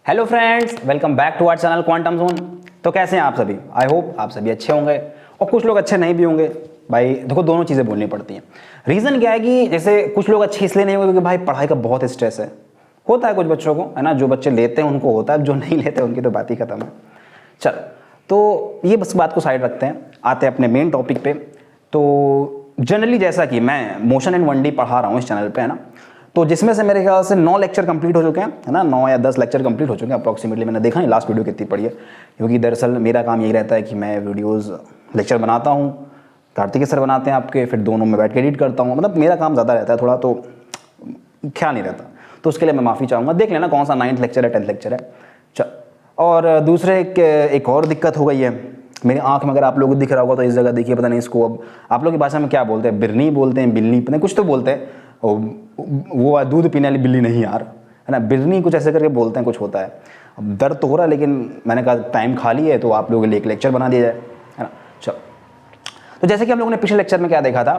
Hello friends, welcome back to our channel Quantum Zone. तो कैसे हैं आप सभी? आई होप आप सभी अच्छे होंगे और कुछ लोग अच्छे नहीं भी होंगे। भाई देखो, दोनों चीज़ें बोलनी पड़ती हैं। रीज़न क्या है कि जैसे कुछ लोग अच्छे इसलिए नहीं होंगे क्योंकि भाई पढ़ाई का बहुत स्ट्रेस है, होता है कुछ बच्चों को, है ना। जो बच्चे लेते हैं उनको होता है, जो नहीं लेते उनकी तो बात ही खत्म है। चल, तो ये बस बात को साइड रखते हैं, आते हैं अपने मेन टॉपिक पे। तो जनरली जैसा कि मैं मोशन एंड 1D पढ़ा रहा हूँ इस चैनल पे, है ना, तो जिसमें से मेरे ख्याल से 9 लेक्चर कंप्लीट हो चुके हैं, है ना। 9 या 10 लेक्चर कंप्लीट हो चुके हैं अप्रॉक्सीमेटली। मैंने देखा नहीं लास्ट वीडियो कितनी पड़ी है, क्योंकि दरअसल मेरा काम यही रहता है कि मैं वीडियोज़ लेक्चर बनाता हूँ, कार्तिक सर बनाते हैं आपके, फिर दोनों में बैठ के एडिट करता हूँ। मतलब मेरा काम ज़्यादा रहता है थोड़ा, तो ख्याल नहीं रहता। तो उसके लिए मैं माफ़ी चाहूँगा। देख लेना कौन सा 9th लेक्चर है, 10th लेक्चर है। चल, और दूसरे एक और दिक्कत हो गई है मेरी आंख में। अगर आप लोगों को दिख रहा होगा तो इस जगह देखिए, पता नहीं इसको अब आप लोग की भाषा में क्या बोलते हैं, बिरनी बोलते हैं, बिल्ली, पता नहीं कुछ तो बोलते हैं। वो दूध पीने वाली बिल्ली नहीं यार, है ना, बिरनी कुछ ऐसे करके बोलते हैं, कुछ होता है। अब दर्द तो हो रहा है, लेकिन मैंने कहा टाइम खाली है तो आप लोगों के लिए एक लेक्चर बना दिया जाए, है ना। चलो, तो जैसे कि हम लोगों ने पिछले लेक्चर में क्या देखा था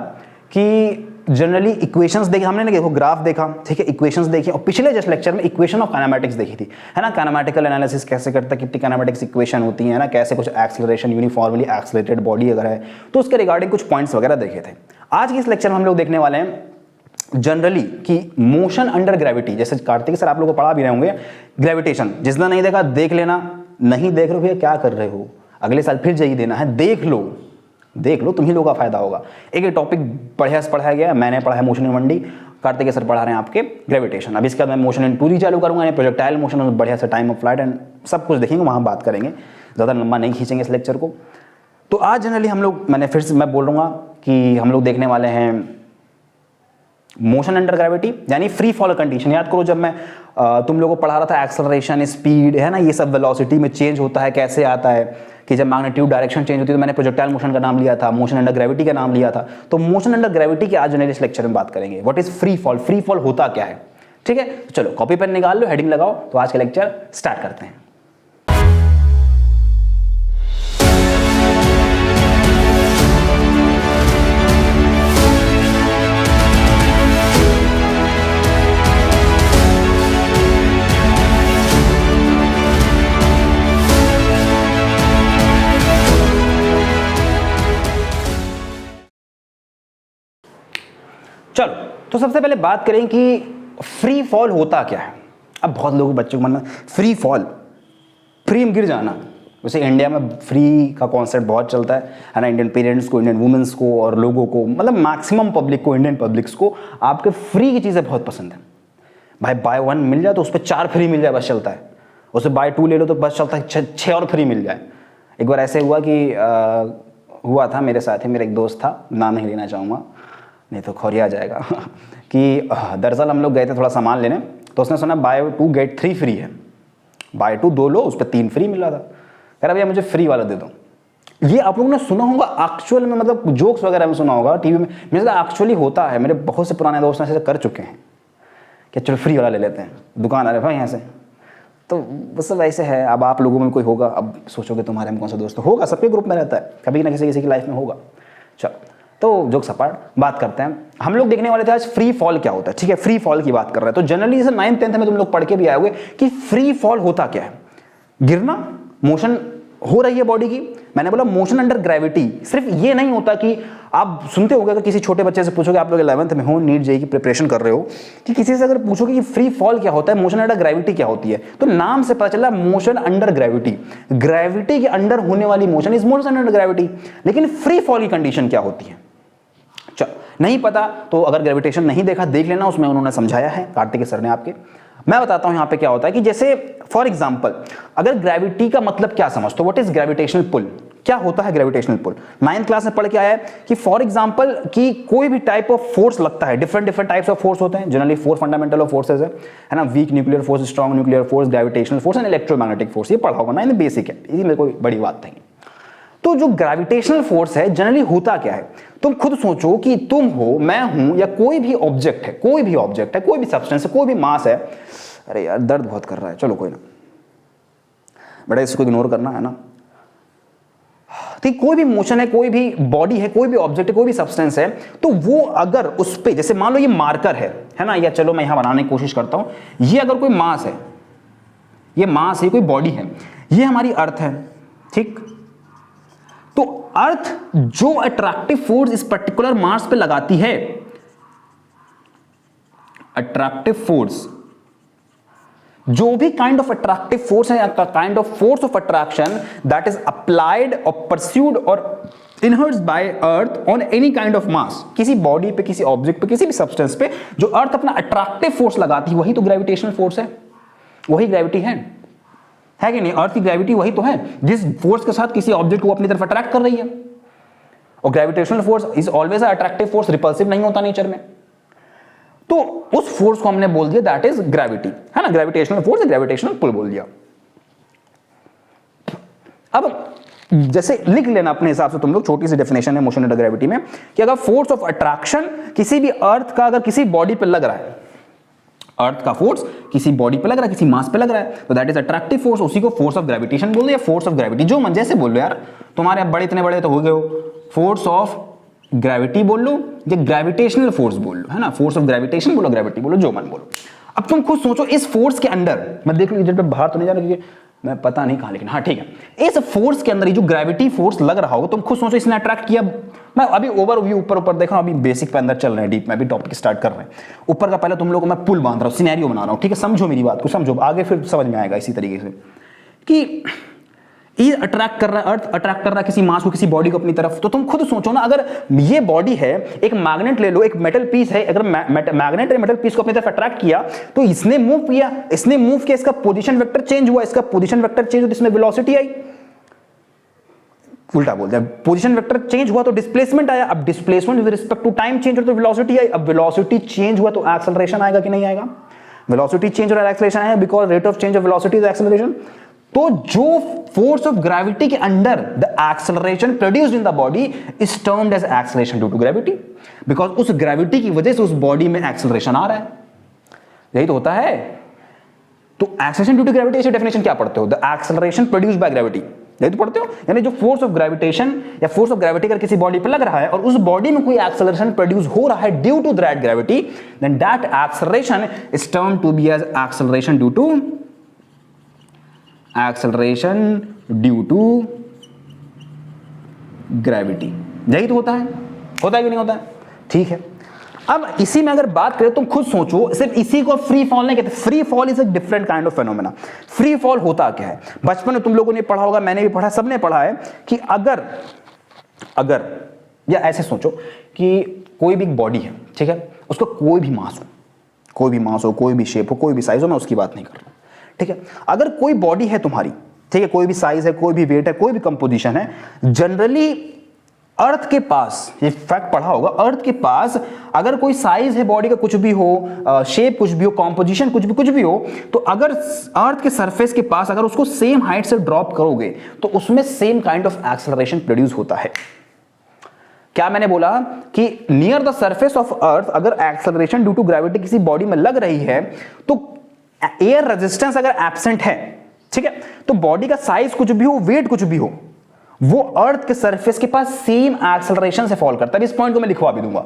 कि जनरली इक्वेशंस देखी हमने, देखो ग्राफ देखा, ठीक है, इक्वेशंस देखी, और पिछले जस्ट लेक्चर में इक्वेशन ऑफ काइनेमेटिक्स देखी थी, है ना। काइनेमेटिकल एनालिसिस कैसे करता है, कितनी काइनेमेटिक्स इक्वेशन होती है ना, कैसे कुछ एक्सेलरेशन, यूनिफॉर्मली एक्सेलरेटेड बॉडी अगर है तो उसके रिगार्डिंग कुछ पॉइंट्स वगैरह देखे थे। आज के इस लेक्चर में हम लोग देखने वाले हैं जनरली कि मोशन अंडर ग्रेविटी, जैसे कार्तिक सर आप लोगों को पढ़ा भी रहे होंगे ग्रेविटेशन। जिसने नहीं देखा देख लेना, नहीं देख रहे हो भैया क्या कर रहे हो, अगले साल फिर जाइए देना है, देख लो देख लो, तुम्ही लोगों का फायदा होगा। एक टॉपिक बढ़िया से पढ़ाया गया है, मैंने पढ़ा है motion in 1D, Kartik sir पढ़ा रहे हैं आपके ग्रेविटेशन। अब इसके बाद मैं मोशन इन 2D चालू करूंगा, प्रोजेक्टाइल मोशन, बढ़िया से टाइम ऑफ फ्लाइट एंड सब कुछ देखेंगे, वहाँ बात करेंगे, ज़्यादा लंबा नहीं खींचेंगे इस लेक्चर को। तो आज जनरली हम लोग, मैंने फिर से मैं बोल रहा कि हम लोग देखने वाले हैं मोशन अंडर ग्रेविटी, यानी फ्री फॉल कंडीशन। याद करो जब मैं तुम लोगों को पढ़ा रहा था एक्सेलरेशन, स्पीड, है ना, ये सब वेलोसिटी में चेंज होता है, कैसे आता है कि जब मैग्नीट्यूड डायरेक्शन चेंज होती है, तो मैंने प्रोजेक्टाइल मोशन का नाम लिया था, मोशन अंडर ग्रेविटी का नाम लिया था। तो मोशन अंडर ग्रेविटी के आज जनरली इस लेक्चर में बात करेंगे। What is free fall, free fall होता क्या है, ठीक है। तो चलो कॉपी पेन निकाल लो, हेडिंग लगाओ, तो आज का लेक्चर स्टार्ट करते हैं। चलो, तो सबसे पहले बात करें कि फ्री फॉल होता क्या है। अब बहुत लोगों बच्चों के मन में फ्री फॉल, फ्री में गिर जाना। वैसे इंडिया में फ्री का कॉन्सेप्ट बहुत चलता है ना। इंडियन पेरेंट्स को, इंडियन वुमेन्स को और लोगों को, मतलब मैक्सिमम पब्लिक को, इंडियन पब्लिक्स को आपके फ्री की चीज़ें बहुत पसंद है। भाई बाय 1 मिल जाए तो उस पर 4 फ्री मिल जाए, बस चलता है। उससे बाय 2 ले लो तो बस चलता है 6 और फ्री मिल जाए। एक बार ऐसे हुआ कि हुआ था मेरे साथ ही, मेरा एक दोस्त था, नाम नहीं लेना चाहूँगा नहीं तो खौरिया जाएगा कि दरअसल हम लोग गए थे थोड़ा सामान लेने, तो उसने सुना बाय 2 गेट 3 फ्री है, बाय 2 2 लो, उस पर 3 फ्री मिल रहा था। कह रहा भैया मुझे फ्री वाला दे दो। ये आप लोगों ने सुना होगा एक्चुअल में, मतलब जोक्स वगैरह में सुना होगा, टीवी में, मेरे साथ एक्चुअली होता है। मेरे बहुत से पुराने दोस्त ऐसे कर चुके हैं कि चलो फ्री वाला ले लेते हैं, दुकान आ रहे भाई यहाँ से। तो बस सब ऐसे है। अब आप लोगों में कोई होगा, अब सोचोगे तुम्हारे में कौन सा दोस्त होगा, सबके ग्रुप में रहता है, कभी ना किसी की लाइफ में होगा। चलो, तो जोक सपाट बात करते हैं। हम लोग देखने वाले थे आज फ्री फॉल क्या होता है, ठीक है, फ्री फॉल की बात कर रहे हैं। तो जनरली जैसे 9th 10th में तुम लोग पढ़ के भी आए होंगे कि फ्री फॉल होता क्या है। गिरना, मोशन हो रही है बॉडी की। मैंने बोला मोशन अंडर ग्रेविटी सिर्फ ये नहीं होता कि आप सुनते होगे, अगर किसी छोटे बच्चे से पूछोगे, आप लोग 11th में हो, नीट जेईई की प्रिपरेशन कर रहे हो, कि किसी से अगर पूछोगे कि फ्री फॉल क्या होता है, मोशन अंडर ग्रेविटी क्या होती है, तो नाम से पता चला मोशन अंडर ग्रेविटी, ग्रेविटी के अंडर होने वाली motion is motion under gravity. लेकिन फ्री फॉल की कंडीशन क्या होती है, चलो नहीं पता तो अगर ग्रेविटेशन नहीं देखा देख लेना, उसमें उन्होंने समझाया है कार्तिक सर ने आपके। मैं बताता हूं यहां पे क्या होता है कि जैसे फॉर एग्जांपल अगर ग्रेविटी का मतलब क्या समझते हो, व्हाट इज ग्रेविटेशनल पुल, क्या होता है ग्रेविटेशनल पुल। 9th क्लास में पढ़ के आया है कि फॉर एग्जांपल कि कोई भी टाइप ऑफ फोर्स लगता है, डिफरेंट टाइप्स ऑफ फोर्स होते हैं। जनरली 4 फंडामेंटल ऑफ फोर्सेस है ना, weak nuclear force, strong nuclear force, gravitational force and electromagnetic force. ये पढ़ा होगा ना, ये बेसिक है, इसमें कोई बड़ी बात नहीं। तो जो ग्रेविटेशनल फोर्स है जनरली होता क्या है, तुम खुद सोचो कि तुम हो, मैं हूं, या कोई भी ऑब्जेक्ट है, कोई भी ऑब्जेक्ट है, कोई भी सब्सटेंस है, कोई भी मास है। अरे यार दर्द बहुत कर रहा है, चलो कोई ना बेटा, इसको इग्नोर करना है ना। ठीक, कोई भी मोशन है, कोई भी बॉडी है, कोई भी ऑब्जेक्ट है, कोई भी सब्सटेंस है, तो वो अगर उस पे, जैसे मान लो ये मार्कर है ना, या चलो मैं यहां बनाने की कोशिश करता हूं, ये अगर कोई मास है, ये मास है, कोई बॉडी है, ये हमारी अर्थ है, ठीक। तो अर्थ जो अट्रैक्टिव फोर्स इस पर्टिकुलर मास पे लगाती है, अट्रैक्टिव फोर्स, जो भी काइंड ऑफ अट्रैक्टिव फोर्स है, kind of force of attraction that is applied और परस्यूड और inherits by earth on any kind of mass, किसी बॉडी पे, किसी ऑब्जेक्ट पे, किसी भी सब्सटेंस पे जो अर्थ अपना अट्रैक्टिव फोर्स लगाती है, वही तो ग्रेविटेशनल फोर्स है, वही ग्रेविटी है कि नहीं? अर्थ की ग्रेविटी वही तो है जिस फोर्स के साथ किसी ऑब्जेक्ट को अपनी तरफ अट्रैक्ट कर रही है। और gravitational force is always attractive force, repulsive नहीं होता नेचर में। तो उस फोर्स को हमने बोल दिया दैट इज ग्रेविटी, है ना, ग्रेविटेशनल फोर्स, ग्रेविटेशनल पुल बोल दिया। अब जैसे लिख लेना अपने हिसाब से तुम लोग, छोटी सी डेफिनेशन है मोशन अंडर ग्रेविटी में, कि अगर फोर्स ऑफ अट्रैक्शन किसी भी अर्थ का अगर किसी बॉडी पे लग रहा है, अर्थ का फोर्स किसी बॉडी पे लग रहा है, किसी मास पे लग रहा है, तो दैट इज अट्रैक्टिव फोर्स, उसी को फोर्स ऑफ ग्रेविटेशन बोल दो या फोर्स ऑफ ग्रेविटी, जो मन जैसे बोल लो यार, तुम्हारे अब बड़े इतने बड़े तो हो गए हो, फोर्स ऑफ ग्रेविटी बोल लो या ग्रेविटेशनल फोर्स बोल लो, है ना, फोर्स ऑफ ग्रेविटेशन बोलो, ग्रेविटी बोलो, जो मन बोलो। अब तुम खुद सोचो इस फोर्स के अंदर, मैं देख लो इधर पे बाहर तो नहीं जा रहा क्योंकि मैं पता नहीं कहां, लेकिन हाँ ठीक है, इस फोर्स के अंदर ये जो ग्रेविटी फोर्स लग रहा हो, तुम खुद सोचो इसने अट्रैक्ट किया। मैं अभी ओवरव्यू ऊपर देख रहा हूं, अभी बेसिक पे अंदर चल रहे हैं, डीप में अभी टॉपिक स्टार्ट कर रहे हैं। ऊपर का पहले तुम लोगों को मैं पुल बांध रहा हूं, सिनेरियो बना रहा हूं, ठीक है, समझो मेरी बात को, समझो, आगे फिर समझ में आएगा इसी तरीके से कि ये अट्रैक्ट कर रहा है, अर्थ अट्रैक्ट कर रहा है किसी मास को, किसी बॉडी को अपनी तरफ। तो तुम खुद सोचो ना, अगर ये बॉडी है, एक मैग्नेट ले लो, एक मेटल पीस है, अगर मैग्नेट ने मेटल पीस को अपनी तरफ अट्रैक्ट किया तो इसने मूव किया, इसका पोजीशन वेक्टर चेंज हुआ, इसका पोजीशन वेक्टर चेंज हुआ तो इसमें वेलोसिटी आई, उल्टा बोलते हैं, पोजीशन वेक्टर चेंज हुआ तो डिस्प्लेसमेंट आया, अब displacement with respect to time change हुआ तो वेलोसिटी आई, अब वेलोसिटी चेंज हुआ तो एक्सेलरेशन आएगा कि नहीं आएगा? वेलोसिटी चेंज और एक्सेलरेशन आएगा because rate of change of velocity is acceleration. तो जो फोर्स ऑफ ग्रेविटी के under the acceleration produced in the body is termed as acceleration due to gravity, because उस ग्रेविटी की वजह से उस बॉडी में एक्सेलरेशन आ रहा है, यही तो होता है। तो एक्सेलरेशन ड्यू टू ग्रेविटी, ऐसी डेफिनेशन क्या पढ़ते हो? The acceleration produced by gravity, यही तो पढ़ते हो। यानी जो फोर्स ऑफ ग्रेविटेशन या फोर्स ऑफ ग्रेविटी अगर किसी बॉडी पर लग रहा है और उस बॉडी में कोई एक्सेलरेशन प्रोड्यूस हो रहा है due to that gravity, then that acceleration is termed to be as acceleration due to gravity. यही तो होता है कि नहीं होता है? ठीक है, अब इसी में अगर बात करें तुम खुद सोचो, सिर्फ इसी को फ्री फॉल नहीं कहते, free fall is a different kind of phenomena. Free fall होता क्या है? बचपन में तुम लोगों ने पढ़ा होगा, मैंने भी पढ़ा, सबने पढ़ा है कि अगर या ऐसे सोचो कि कोई भी बॉडी है, ठीक है, उसका कोई भी मास हो, कोई भी शेप हो, कोई भी साइज हो, मैं उसकी बात नहीं कर रहा हूं, ठीक है। अगर कोई बॉडी है तुम्हारी, ठीक है, कोई भी साइज है, कोई भी वेट है, कोई भी कंपोजिशन है, जनरली अर्थ के पास, ये फैक्ट पढ़ा होगा, अर्थ के पास अगर कोई साइज है बॉडी का, कुछ भी हो, शेप कुछ भी हो, कॉम्पोजिशन कुछ भी हो, तो अगर अर्थ के सरफेस के पास अगर उसको सेम हाइट से ड्रॉप करोगे तो उसमें same kind of acceleration produce होता है। क्या मैंने बोला कि near the surface of earth अगर एक्सेलरेशन ड्यू टू ग्रेविटी किसी बॉडी में लग रही है तो एयर रेजिस्टेंस अगर एब्सेंट है, ठीक है, तो बॉडी का साइज कुछ भी हो, वेट कुछ भी हो, वो अर्थ के सरफेस के पास सेम एक्सेलरेशन से फॉल करता है। इस पॉइंट को मैं लिखवा भी दूंगा,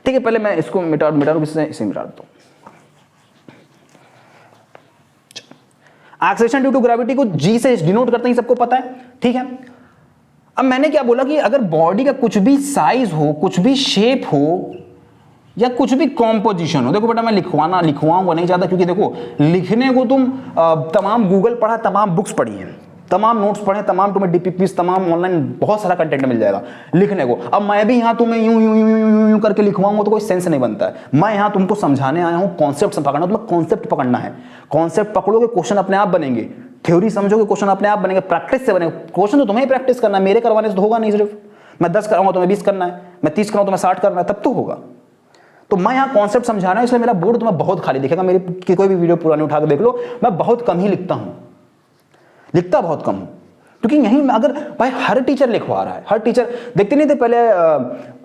ठीक है। पहले मैं इसको मिटा दूं, इसे मिटा देता हूं। एक्सेलरेशन ड्यू टू ग्रेविटी को जी से डिनोट करते हैं, सबको पता है, ठीक है। अब मैंने क्या बोला कि अगर बॉडी का कुछ भी साइज हो, कुछ भी शेप हो या कुछ भी कॉम्पोजिशन हो, देखो बेटा मैं लिखवाऊंगा नहीं ज्यादा, क्योंकि देखो लिखने को तुम तमाम गूगल पढ़ा, तमाम बुक्स पढ़ी हैं, तमाम नोट्स पढ़े, तमाम तुम्हें डीपीपीस, तमाम ऑनलाइन बहुत सारा कंटेंट मिल जाएगा लिखने को। अब मैं भी यहाँ तुम्हें यूं करके लिखवाऊंगा तो कोई सेंस नहीं बनता है। मैं यहाँ तुमको समझाने आया हूँ, कॉन्सेप्ट पकड़ना, तुम्हें कॉन्सेप्ट पकड़ना है। कॉन्सेप्ट पकड़ोगे, क्वेश्चन अपने आप बनेंगे, थ्योरी समझोगे, क्वेश्चन अपने आप बनेंगे, प्रैक्टिस से बनेंगे। क्वेश्चन तो तुम्हें प्रैक्टिस करना है, मेरे करवाने से तो होगा नहीं। सिर्फ मैं 10 कराऊंगा तुम्हें 20 करना है, मैं 30 कराऊंगा तुम्हें 60 करना है, तब तो होगा। तो मैं यहाँ कॉन्सेप्ट समझा रहा हूं, इसलिए मेरा बोर्ड तुम्हें बहुत खाली दिखेगा। मेरी कोई भी वीडियो पुरानी उठा के देख लो, मैं बहुत कम ही लिखता हूं, लिखता बहुत कम हूं, क्योंकि यहीं अगर भाई हर टीचर लिखवा रहा है, हर टीचर देखते नहीं थे पहले।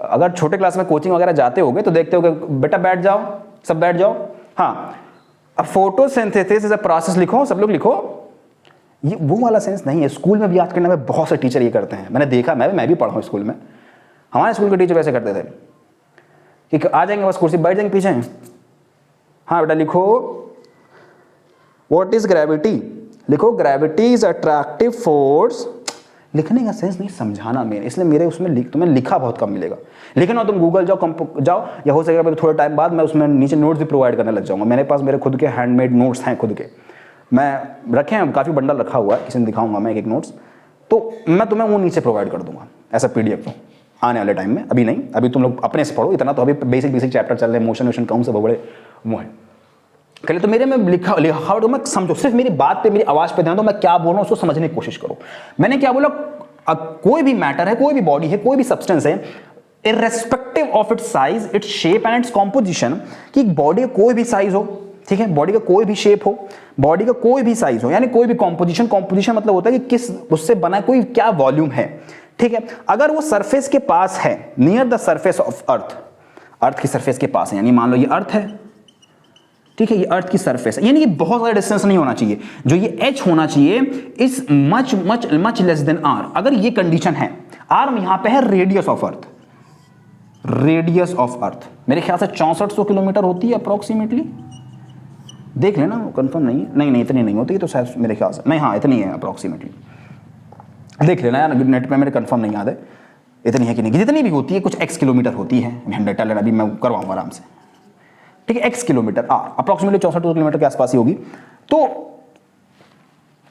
अगर छोटे क्लास में कोचिंग वगैरह जाते होगे तो देखते होगे, बेटा बैठ जाओ, सब बैठ जाओ, हाँ अब फोटोसिंथेसिस इज अ प्रोसेस लिखो, सब लोग लिखो। ये वो वाला सेंस नहीं है। स्कूल में भी आज के टाइम में बहुत से टीचर ये करते हैं, मैंने देखा, मैं भी पढ़ा हूँ स्कूल में। हमारे स्कूल के टीचर वैसे करते थे कि आ जाएंगे बस कुर्सी बैठ जाएंगे पीछे, हाँ बेटा लिखो व्हाट इज ग्रेविटी, लिखो ग्रेविटी इज अट्रैक्टिव फोर्स। लिखने का सेंस नहीं, समझाना मेन, इसलिए मेरे उसमें तुम्हें लिखा बहुत कम मिलेगा। लेकिन ना तुम गूगल जाओ या हो सकेगा थोड़े टाइम बाद मैं उसमें नीचे नोट्स भी प्रोवाइड करने लग जाऊंगा। मेरे पास मेरे खुद के हैंडमेड नोट्स हैं, खुद के मैं रखे हैं, काफ़ी बंडल रखा हुआ है, किसी ने दिखाऊंगा मैं एक नोट्स, तो मैं तुम्हें वो नीचे प्रोवाइड कर दूंगा ऐसा PDF तो आने वाले टाइम में। अभी नहीं, अभी तुम लोग अपने से पढ़ो, इतना तो अभी बेसिक चैप्टर चल रहे हैं, मोशन वोशन कौन से बड़े वो है। पहले तो मेरे में लिखा तो मैं समझो, सिर्फ मेरी बात पे, मेरी आवाज़ पे ध्यान दो, मैं क्या बोल रहा हूँ उसको समझने की कोशिश करो। मैंने क्या बोला, कोई भी मैटर है, कोई भी बॉडी है, कोई भी सब्सटेंस है, irrespective of its size, its shape and its composition, कि बॉडी का कोई भी साइज हो, ठीक है, बॉडी का कोई भी शेप हो, बॉडी का कोई भी साइज हो, यानी कोई भी कॉम्पोजिशन मतलब होता है कि किस उससे बना कोई क्या वॉल्यूम है, ठीक है, अगर वो सरफेस के पास है, near the surface of earth की सरफेस के पास है, यानी मान लो ये अर्थ है, ठीक है, ये अर्थ की सरफेस है, यानी ये बहुत ज्यादा डिस्टेंस नहीं होना चाहिए, जो ये h होना चाहिए is much less than r। अगर ये कंडीशन है, r यहां पे है radius of earth, radius of earth मेरे ख्याल से 6400 किलोमीटर होती है अप्रोक्सीमेटली, देख लेना, कंफर्म नहीं है, नहीं इतनी नहीं होती, तो शायद मेरे ख्याल से नहीं, हाँ इतनी है अप्रोक्सीमेटली, देख लेना यार, नेट पे मेरे कंफर्म नहीं याद है इतनी है कि नहीं, जितनी भी होती है कुछ x किलोमीटर होती है, 100 अभी मैं करवाऊंगा आराम से, ठीक है, x kilometre, r approximately 64 kilometre के आसपास ही होगी। तो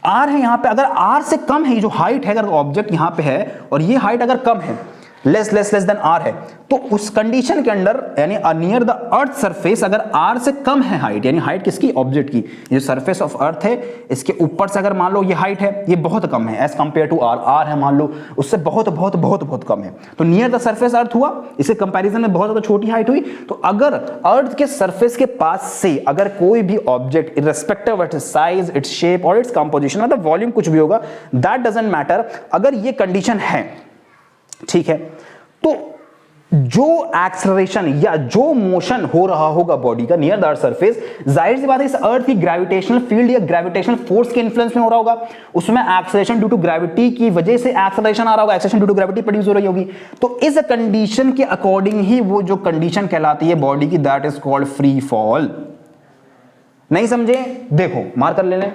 r है यहां पे, अगर r से कम है, जो हाइट है, अगर ऑब्जेक्ट यहां पे है और ये हाइट अगर कम है, लेस देन r है, तो उस कंडीशन के अंडर, यानी नियर द अर्थ सरफेस, अगर r से कम है हाइट, यानी हाइट किसकी, ऑब्जेक्ट की, ये सरफेस ऑफ अर्थ है, इसके ऊपर से अगर मान लो ये हाइट है, ये बहुत कम है एज कंपेयर टू r है मान लो उससे बहुत कम है, तो नियर द सरफेस अर्थ हुआ, इसके कंपैरिजन में बहुत ज्यादा छोटी हाइट हुई। तो अगर अर्थ के सरफेस के पास से अगर कोई भी object, irrespective of its size, its shape और इट्स कंपोजिशन, मतलब वॉल्यूम कुछ भी होगा, दैट डजंट मैटर, अगर ये कंडीशन है, ठीक है, तो जो एक्सेलरेशन या जो मोशन हो रहा होगा बॉडी का नियर द अर्थ सरफेस, जाहिर सी बात है इस अर्थ की ग्रेविटेशनल फील्ड या ग्रेविटेशनल फोर्स के इन्फ्लुएंस में हो रहा होगा, उसमें एक्सेलरेशन ड्यू टू ग्रेविटी की वजह से एक्सेलरेशन आ रहा होगा, acceleration due to gravity produce हो रही होगी। तो इस कंडीशन के अकॉर्डिंग ही वो जो कंडीशन कहलाती है बॉडी की, that is called free fall. नहीं समझे, देखो मार कर ले लें,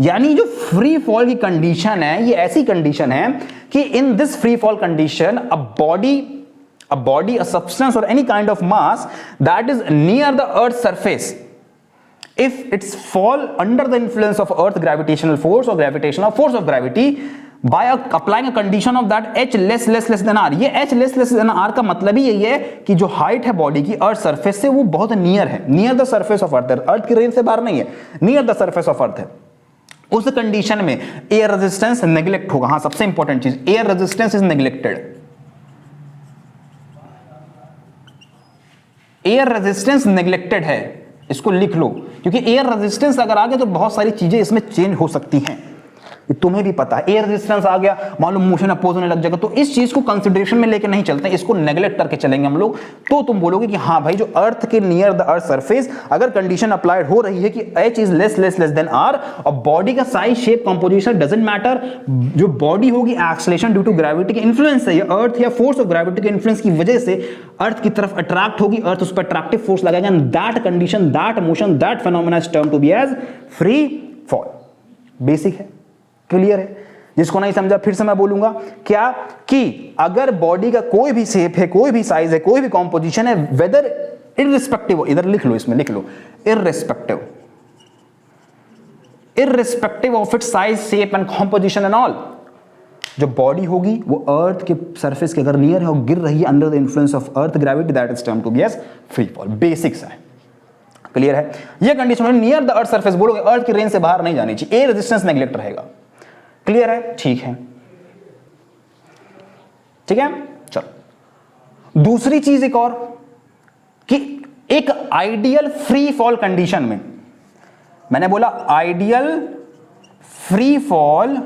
यानी जो फ्री फॉल की कंडीशन है, ये ऐसी कंडीशन है कि in this free fall condition a body a substance और any kind of mass that is near the earth surface, if it's fall under the influence of earth gravitational force or gravitational force of gravity by applying a condition of that h less than r। ये h less than r का मतलब ही यही है कि जो height है body की earth surface से वो बहुत नियर है, near the surface of earth है, अर्थ की रेंज से बाहर नहीं है, near the surface of earth है। उस कंडीशन में एयर रेजिस्टेंस नेग्लेक्ट होगा। हाँ, सबसे इंपॉर्टेंट चीज, air resistance is neglected. Air resistance neglected है, इसको लिख लो, क्योंकि एयर रेजिस्टेंस अगर आ गया तो बहुत सारी चीजें इसमें चेंज हो सकती हैं, तुम्हें भी पता है। एयर रेजिस्टेंस आ गया, मान लो मोशन अपोज होने लग जाएगा, तो इस चीज को कंसिडरेशन में लेके नहीं चलते, इसको नेग्लेक्ट करके चलेंगे हम लोग। तो तुम बोलोगे कि हाँ भाई, जो अर्थ के नियर द अर्थ सरफेस अगर कंडीशन अप्लाइड हो रही है कि h is less than r और बॉडी का size, shape, composition doesn't matter, जो बॉडी होगी एक्सेलरेशन ड्यू टू ग्रेविटी के इन्फ्लुएंस से, या अर्थ या फोर्स ऑफ ग्रेविटी के इन्फ्लुएंस की वजह से अर्थ की तरफ अट्रैक्ट होगी, अर्थ उस पर अट्रैक्टिव फोर्स लगाएगा, and that condition, that motion, that phenomena is termed to be as free fall. Basic है, क्लियर है। जिसको नहीं समझा फिर से मैं बोलूंगा, क्या कि अगर बॉडी का कोई भी शेप है, कोई भी साइज है, कोई भी कॉम्पोजिशन है, वेदर इररिस्पेक्टिव, इधर लिख लो, इसमें लिख लो, irrespective of its size, shape and composition and all, जो बॉडी होगी वो अर्थ के सरफेस के अगर नियर है और गिर रही है under the influence of earth gravity, that is termed to be as free fall. Basics है, क्लियर है। ये condition near the earth surface बोलोगे, अर्थ की रेंज से बाहर नहीं जानी चाहिए, एयर रेजिस्टेंस नेग्लेक्ट रहेगा। क्लियर है, ठीक है, ठीक है। चलो दूसरी चीज एक और, कि एक आइडियल फ्री फॉल कंडीशन में, मैंने बोला आइडियल फ्री फॉल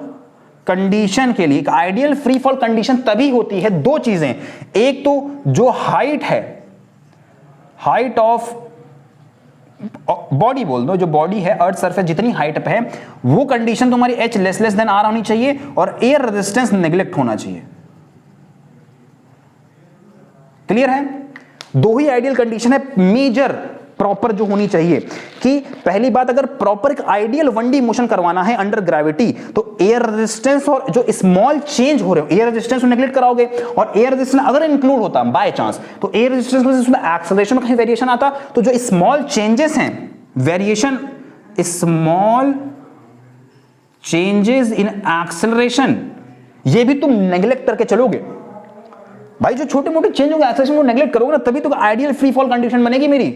कंडीशन के लिए, एक आइडियल फ्री फॉल कंडीशन तभी होती है, दो चीजें, एक तो जो हाइट है, हाइट ऑफ बॉडी बोल दो, जो बॉडी है अर्थ सरफेस जितनी हाइट पे है, वो कंडीशन तुम्हारी h लेस देन r होनी चाहिए और एयर रेजिस्टेंस नेग्लेक्ट होना चाहिए। क्लियर है। दो ही आइडियल कंडीशन है, मेजर प्रॉपर जो होनी चाहिए कि पहली बात, अगर प्रॉपर एक आइडियल 1D मोशन करवाना है अंडर ग्रेविटी, तो एयर रेजिस्टेंस और जो स्मॉल चेंज हो रहे हो, एयर रेजिस्टेंस को नेग्लेक्ट कराओगे, और एयर रेजिस्टेंस अगर इंक्लूड होता बाय चांस, तो एयर रेजिस्टेंस में उसमें एक्सेलरेशन में कहीं वेरिएशन आता, तो जो स्मॉल चेंजेस हैं, variation, small changes in acceleration, ये भी तुम नेग्लेक्ट करके चलोगे भाई। जो छोटे मोटे चेंज होंगे एक्सेलरेशन को नेग्लेक्ट करोगे ना, तभी तो आइडियल फ्री फॉल कंडीशन बनेगी मेरी।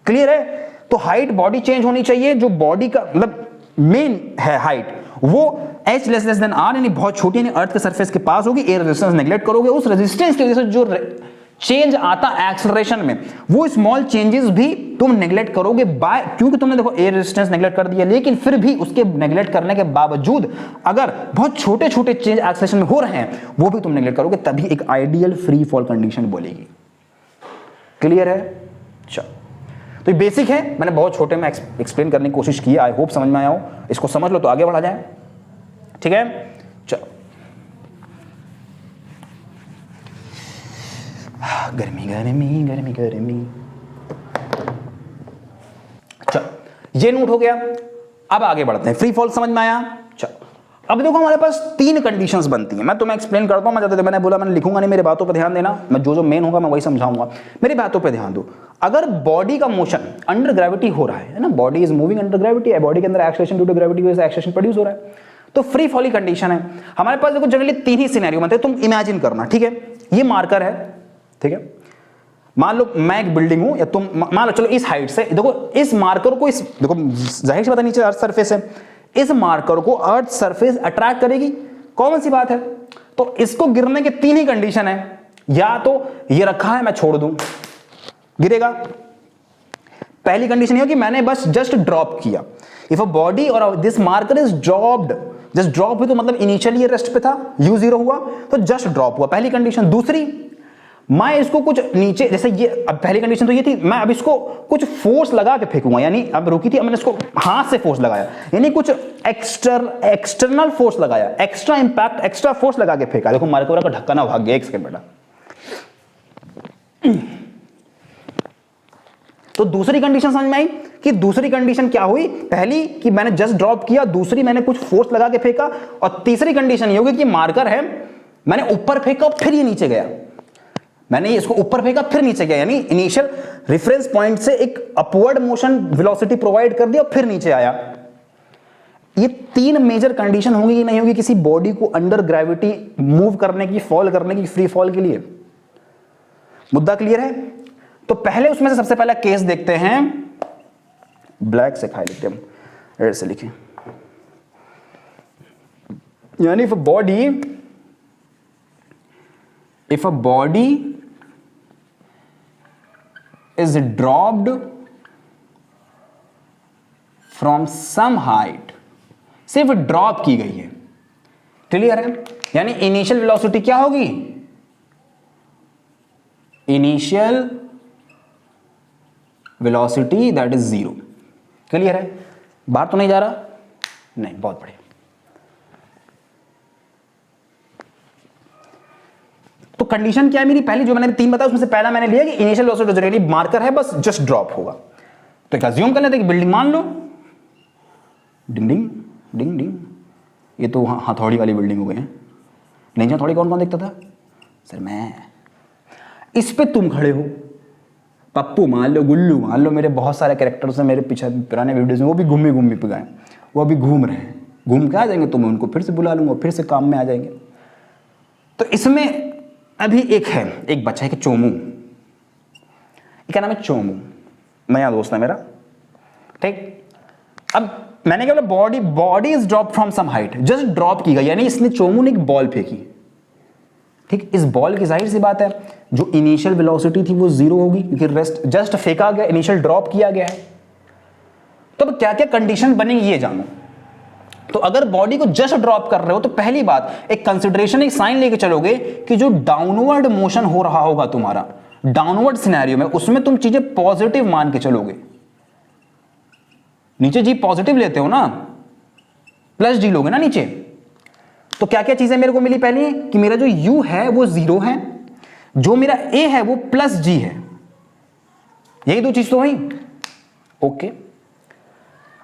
क्लियर है? तो हाइट बॉडी चेंज होनी चाहिए, जो बॉडी का मतलब मेन है हाइट, वो h लेस देन r, यानी बहुत छोटी, यानी अर्थ के सरफेस के पास होगी। एयर रेजिस्टेंस नेग्लेक्ट करोगे, उस रेजिस्टेंस की वजह से जो चेंज आता एक्सेलरेशन में, वो स्मॉल चेंजेस भी तुम नेग्लेक्ट करोगे बाय, क्योंकि तुमने देखो एयर रेजिस्टेंस नेग्लेक्ट कर दिया, लेकिन फिर भी उसके नेग्लेक्ट करने के बावजूद अगर बहुत छोटे छोटे चेंज एक्सेलरेशन में हो रहे हैं, वो भी तुम नेग्लेक्ट करोगे, तभी एक आइडियल फ्री फॉल कंडीशन बोलेगी। क्लियर है? चलो, तो ये बेसिक है, मैंने बहुत छोटे में एक्सप्लेन करने की कोशिश की, आई होप समझ में आया हो। इसको समझ लो तो आगे बढ़ा जाए। ठीक है, चलो। गर्मी गर्मी गर्मी गर्मी, चलो ये नोट हो गया। अब आगे बढ़ते हैं, फ्री फॉल समझ में आया। चलो, अब देखो हमारे पास 3 कंडीशंस बनती हैं, मैं तुम्हें एक्सप्लेन करता हूं। मैं ज्यादा, मैंने बोला मैंने लिखूंगा नहीं, मेरे बातों पर ध्यान देना, मैं जो मेन होगा मैं वही समझाऊंगा, मेरी बातों पर ध्यान दो। अगर बॉडी का मोशन अंडर ग्रेविटी हो रहा है ना, body is moving under gravity है, बॉडी के अंदर एक्सेलरेशन ड्यू टू ग्रेविटी की वजह से एक्सेलरेशन प्रोड्यूस हो रहा है, तो फ्री फॉल की कंडीशन है। हमारे पास देखो जनरली 3 ही सिनेरियो बनते हैं, तुम इमेजिन करना। ठीक है, ये मार्कर है, ठीक है, मान लो मैं एक बिल्डिंग हूं, या तुम मान लो, चलो इस हाइट से देखो, इस मार्कर को, इस देखो जाहिर सी बात है नीचे अर्थ सरफेस है, इस मार्कर को अर्थ सरफेस अट्रैक्ट करेगी, कॉमन सी बात है। तो इसको गिरने के 3 ही कंडीशन है, या तो ये रखा है मैं छोड़ दूं, गिरेगा। पहली कंडीशन ये हो कि मैंने बस जस्ट ड्रॉप किया, इफ अ बॉडी और this marker is dropped, just drop हुई तो मतलब इनिशियली ये रेस्ट पे था, u0 हुआ तो जस्ट ड्रॉप हुआ, पहली कंडीशन। दूसरी, मैं इसको कुछ नीचे, जैसे ये, अब पहली कंडीशन तो ये थी, मैं अब इसको कुछ फोर्स लगा के फेंकूंगा, यानी अब रुकी थी, अब मैंने इसको हाथ से फोर्स लगाया, यानी कुछ एक्सटर्नल फोर्स लगाया, एक्स्ट्रा इंपैक्ट, एक्स्ट्रा फोर्स लगा के फेंका। देखो मार्कर का ढक्कना भाग गया, एक सेकंड बेटा। तो दूसरी कंडीशन समझ में आई कि दूसरी कंडीशन क्या हुई, पहली कि मैंने जस्ट ड्रॉप किया, दूसरी मैंने कुछ फोर्स लगा के फेंका, और तीसरी कंडीशन ये होगी कि मार्कर है, मैंने ऊपर फेंका फिर ये नीचे गया, मैंने इसको ऊपर फेंका फिर नीचे गया, यानी इनिशियल रेफरेंस पॉइंट से एक अपवर्ड मोशन वेलोसिटी प्रोवाइड कर दिया और फिर नीचे आया। ये 3 मेजर कंडीशन होंगी कि नहीं होगी किसी बॉडी को अंडर ग्रेविटी मूव करने की, फॉल करने की, फ्री फॉल के लिए। मुद्दा क्लियर है? तो पहले उसमें से सबसे पहला केस देखते हैं, ब्लैक से खाए लिखते हम, रेड से लिखें, यानी if a body is dropped from some height, सिर्फ ड्रॉप की गई है, क्लियर है? यानी इनिशियल वेलोसिटी क्या होगी, initial velocity that is 0। Clear है? बाहर तो नहीं जा रहा? नहीं, बहुत बढ़िया। तो कंडीशन क्या है मेरी, पहली जो मैंने 3 बताया उसमें से पहला मैंने लिया कि इनिशियल वेलोसिटी मार्कर है, बस जस्ट ड्रॉप होगा। तो एक अज्यूम कर लेते हैं कि बिल्डिंग मान लो, डिंग डिंग डिंग डिंग, ये तो हथौड़ी वाली बिल्डिंग हो गई है। नहीं, हथौड़ी कौन कौन देखता था सर? मैं। इस पे तुम खड़े हो, पप्पू मान लो, गुल्लू मान लो, मेरे बहुत सारे कैरेक्टर्स हैं मेरे पीछे पुराने वीडियोस में, वो भी घूमी पे गए, वो अभी घूम रहे हैं, घूम के आ जाएंगे तो मैं उनको फिर से बुला लूंगा, फिर से काम में आ जाएंगे। तो इसमें अभी एक है, एक बच्चा है कि चोमू, क्या नाम है, चोमू, नया दोस्त है मेरा, ठीक। अब मैंने क्या बोला, body is drop from some height, just drop की गई, यानी इसने, चोमू ने एक बॉल फेंकी, ठीक। इस बॉल की जाहिर सी बात है जो इनिशियल वेलोसिटी थी वो 0 होगी, क्योंकि रेस्ट जस्ट फेंका गया, इनिशियल ड्रॉप किया गया है। तो अब क्या क्या कंडीशन बनेगी ये जानो। तो अगर बॉडी को जस्ट ड्रॉप कर रहे हो तो पहली बात, एक कंसिडरेशन, एक साइन लेके चलोगे कि जो डाउनवर्ड मोशन हो रहा होगा तुम्हारा, डाउनवर्ड सिनेरियो में, उसमें तुम चीजें पॉजिटिव मान के चलोगे। नीचे जी पॉजिटिव लेते हो ना, प्लस जी लोगे ना नीचे। तो क्या क्या चीजें मेरे को मिली, पहली कि मेरा जो u है वो 0 है, जो मेरा a है वो प्लस g है, यही दो चीज तो हुई। ओके,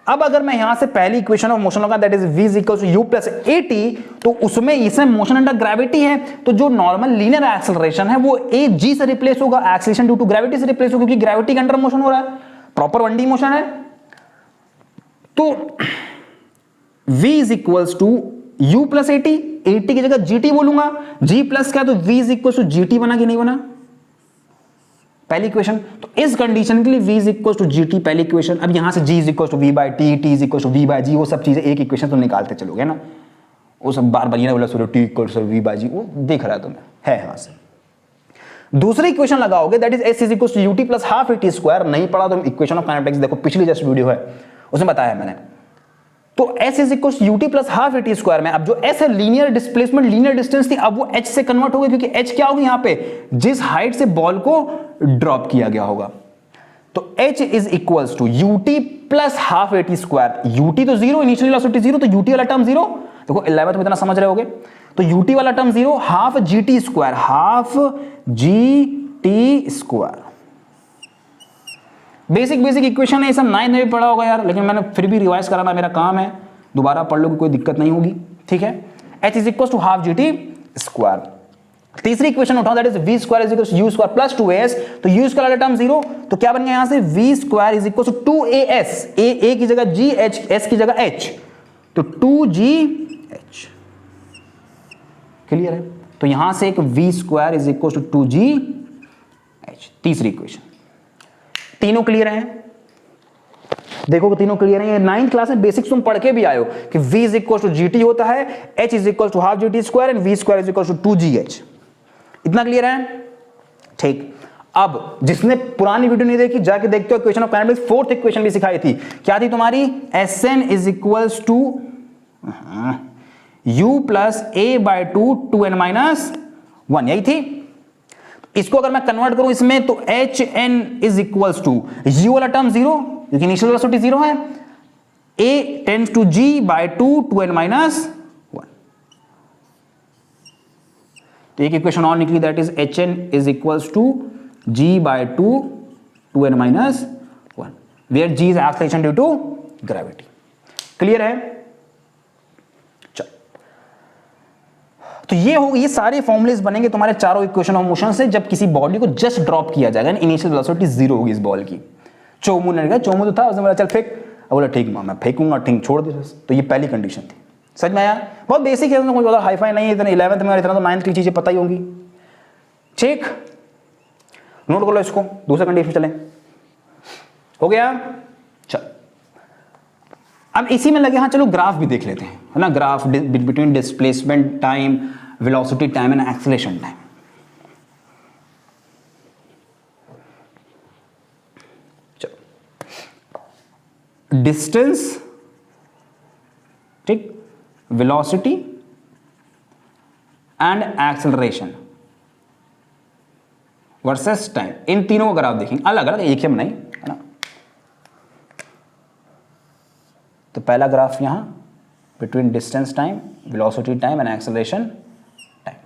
अब अगर मैं यहां से पहली इक्वेशन ऑफ मोशन लगा that is v is equal to u plus at, तो उसमें इसमें मोशन अंडर ग्रेविटी है, तो जो नॉर्मल लीनियर एक्सेलरेशन है वो a g से रिप्लेस होगा, एक्सेलरेशन ड्यू टू ग्रेविटी से रिप्लेस होगा, क्योंकि ग्रेविटी के अंडर मोशन हो रहा है, प्रॉपर 1D मोशन है। तो v is equal to u plus at, at की जगह gt बोलूंगा, g प्लस क्या, तो v is equal to gt बना कि नहीं बना पहली इक्वेशन। तो इस कंडीशन के लिए v is equal to gt पहली इक्वेशन। अब यहां से g is equal to v by t, t is equal to v by g, वो सब चीजें एक इक्वेशन तुम निकालते चलोगे ना, वो सब बार बार ये ना बोला so t equal to v by g, वो देख रहा है तुम्हें है यहां से। दूसरी इक्वेशन लगाओगे that is s is equal to ut plus half at square. नहीं पढ़ा तो इक्वेशन ऑफ काइनेटिक्स देखो, पिछली जस्ट वीडियो है उसमें बताया मैंने। तो s is equal to ut plus half at square में अब जो s है लीनियर डिस्प्लेसमेंट, लीनियर डिस्टेंस थी, अब वो h से कन्वर्ट हो गई, क्योंकि h क्या होगी यहां पे, जिस हाइट से बॉल को ड्रॉप किया गया होगा। तो h is equal to ut plus half at square. ut तो जीरो, इनिशियल वेलोसिटी जीरो, तो ut वाला टर्म जीरो, देखो 11th में इतना समझ रहे होगे, तो ut वाला term zero, half gt square, half gt square. Basic equation है, ये सब 9th में भी पढ़ा होगा यार, लेकिन मैंने फिर भी रिवाइज कराना मेरा काम है, दोबारा पढ़ लो कोई दिक्कत नहीं होगी, ठीक है। h is equal to half gt square. तीसरी इक्वेशन उठाओ that is v square is equal to u square plus 2as, तो u स्क्वायर वाला टर्म जीरो, तो क्या बन गया यहां से v square is equal to 2as, a की जगह g, h, s की जगह h, तो 2gh। क्लियर है? तो यहां से एक v square is equal to 2gh, तीसरी इक्वेशन। तीनों क्लियर हैं? देखो तीनों क्लियर हैं। ये 9th क्लास में बेसिक्स तुम पढ़ के भी आए हो कि v is equal to gt होता है, h is equal to half gt square and v square is equal to 2gh। इतना क्लियर है? ठीक। अब जिसने पुरानी वीडियो नहीं देखी जाके देखते हो, equation of kinetics fourth equation भी सिखाई थी, क्या थी तुम्हारी, Sn is equal to u plus a by 2n minus 1, यही थी। इसको अगर मैं कन्वर्ट करूं इसमें, तो hn is equal to u वाला टर्म जीरो, क्योंकि इनिशियल वेलोसिटी जीरो है, a tends to g by 2n minus 1। तो एक इक्वेशन और निकली that is hn is equal to g by 2n minus 1, where g is acceleration due to gravity. Clear है? चलो, तो ये होगी, ये सारे फॉर्मुलेस बनेंगे तुम्हारे चारों इक्वेशन ऑफ मोशन से, जब किसी बॉडी को जस्ट ड्रॉप किया जाएगा, इनिशियल वेलोसिटी जीरो होगी इस बॉल की। चोमू ने कहा, चोमू तो था, उसने बोला चल फेंक, अब बोला ठीक मैं फेंकूंगा, ठीक छोड़ दे। तो ये पहली कंडीशन थी, समझ में आया? बहुत बेसिक है, कोई ज़्यादा हाई फाई नहीं है, इतना 11th में और इतना तो 9th की चीजें पता ही होंगी। ठीक, नोट कर लो इसको। दूसरा कंडीशन चले, हो गया? चल, अब इसी में लगे, हाँ चलो ग्राफ भी देख लेते हैं, है ना, graph between displacement time, velocity time and acceleration time. Distance, ठीक, velocity and acceleration versus time, इन तीनों को अगर आप देखेंगे अलग अलग, एक ही में नहीं, है ना। तो पहला ग्राफ यहां between distance time, velocity time and acceleration time.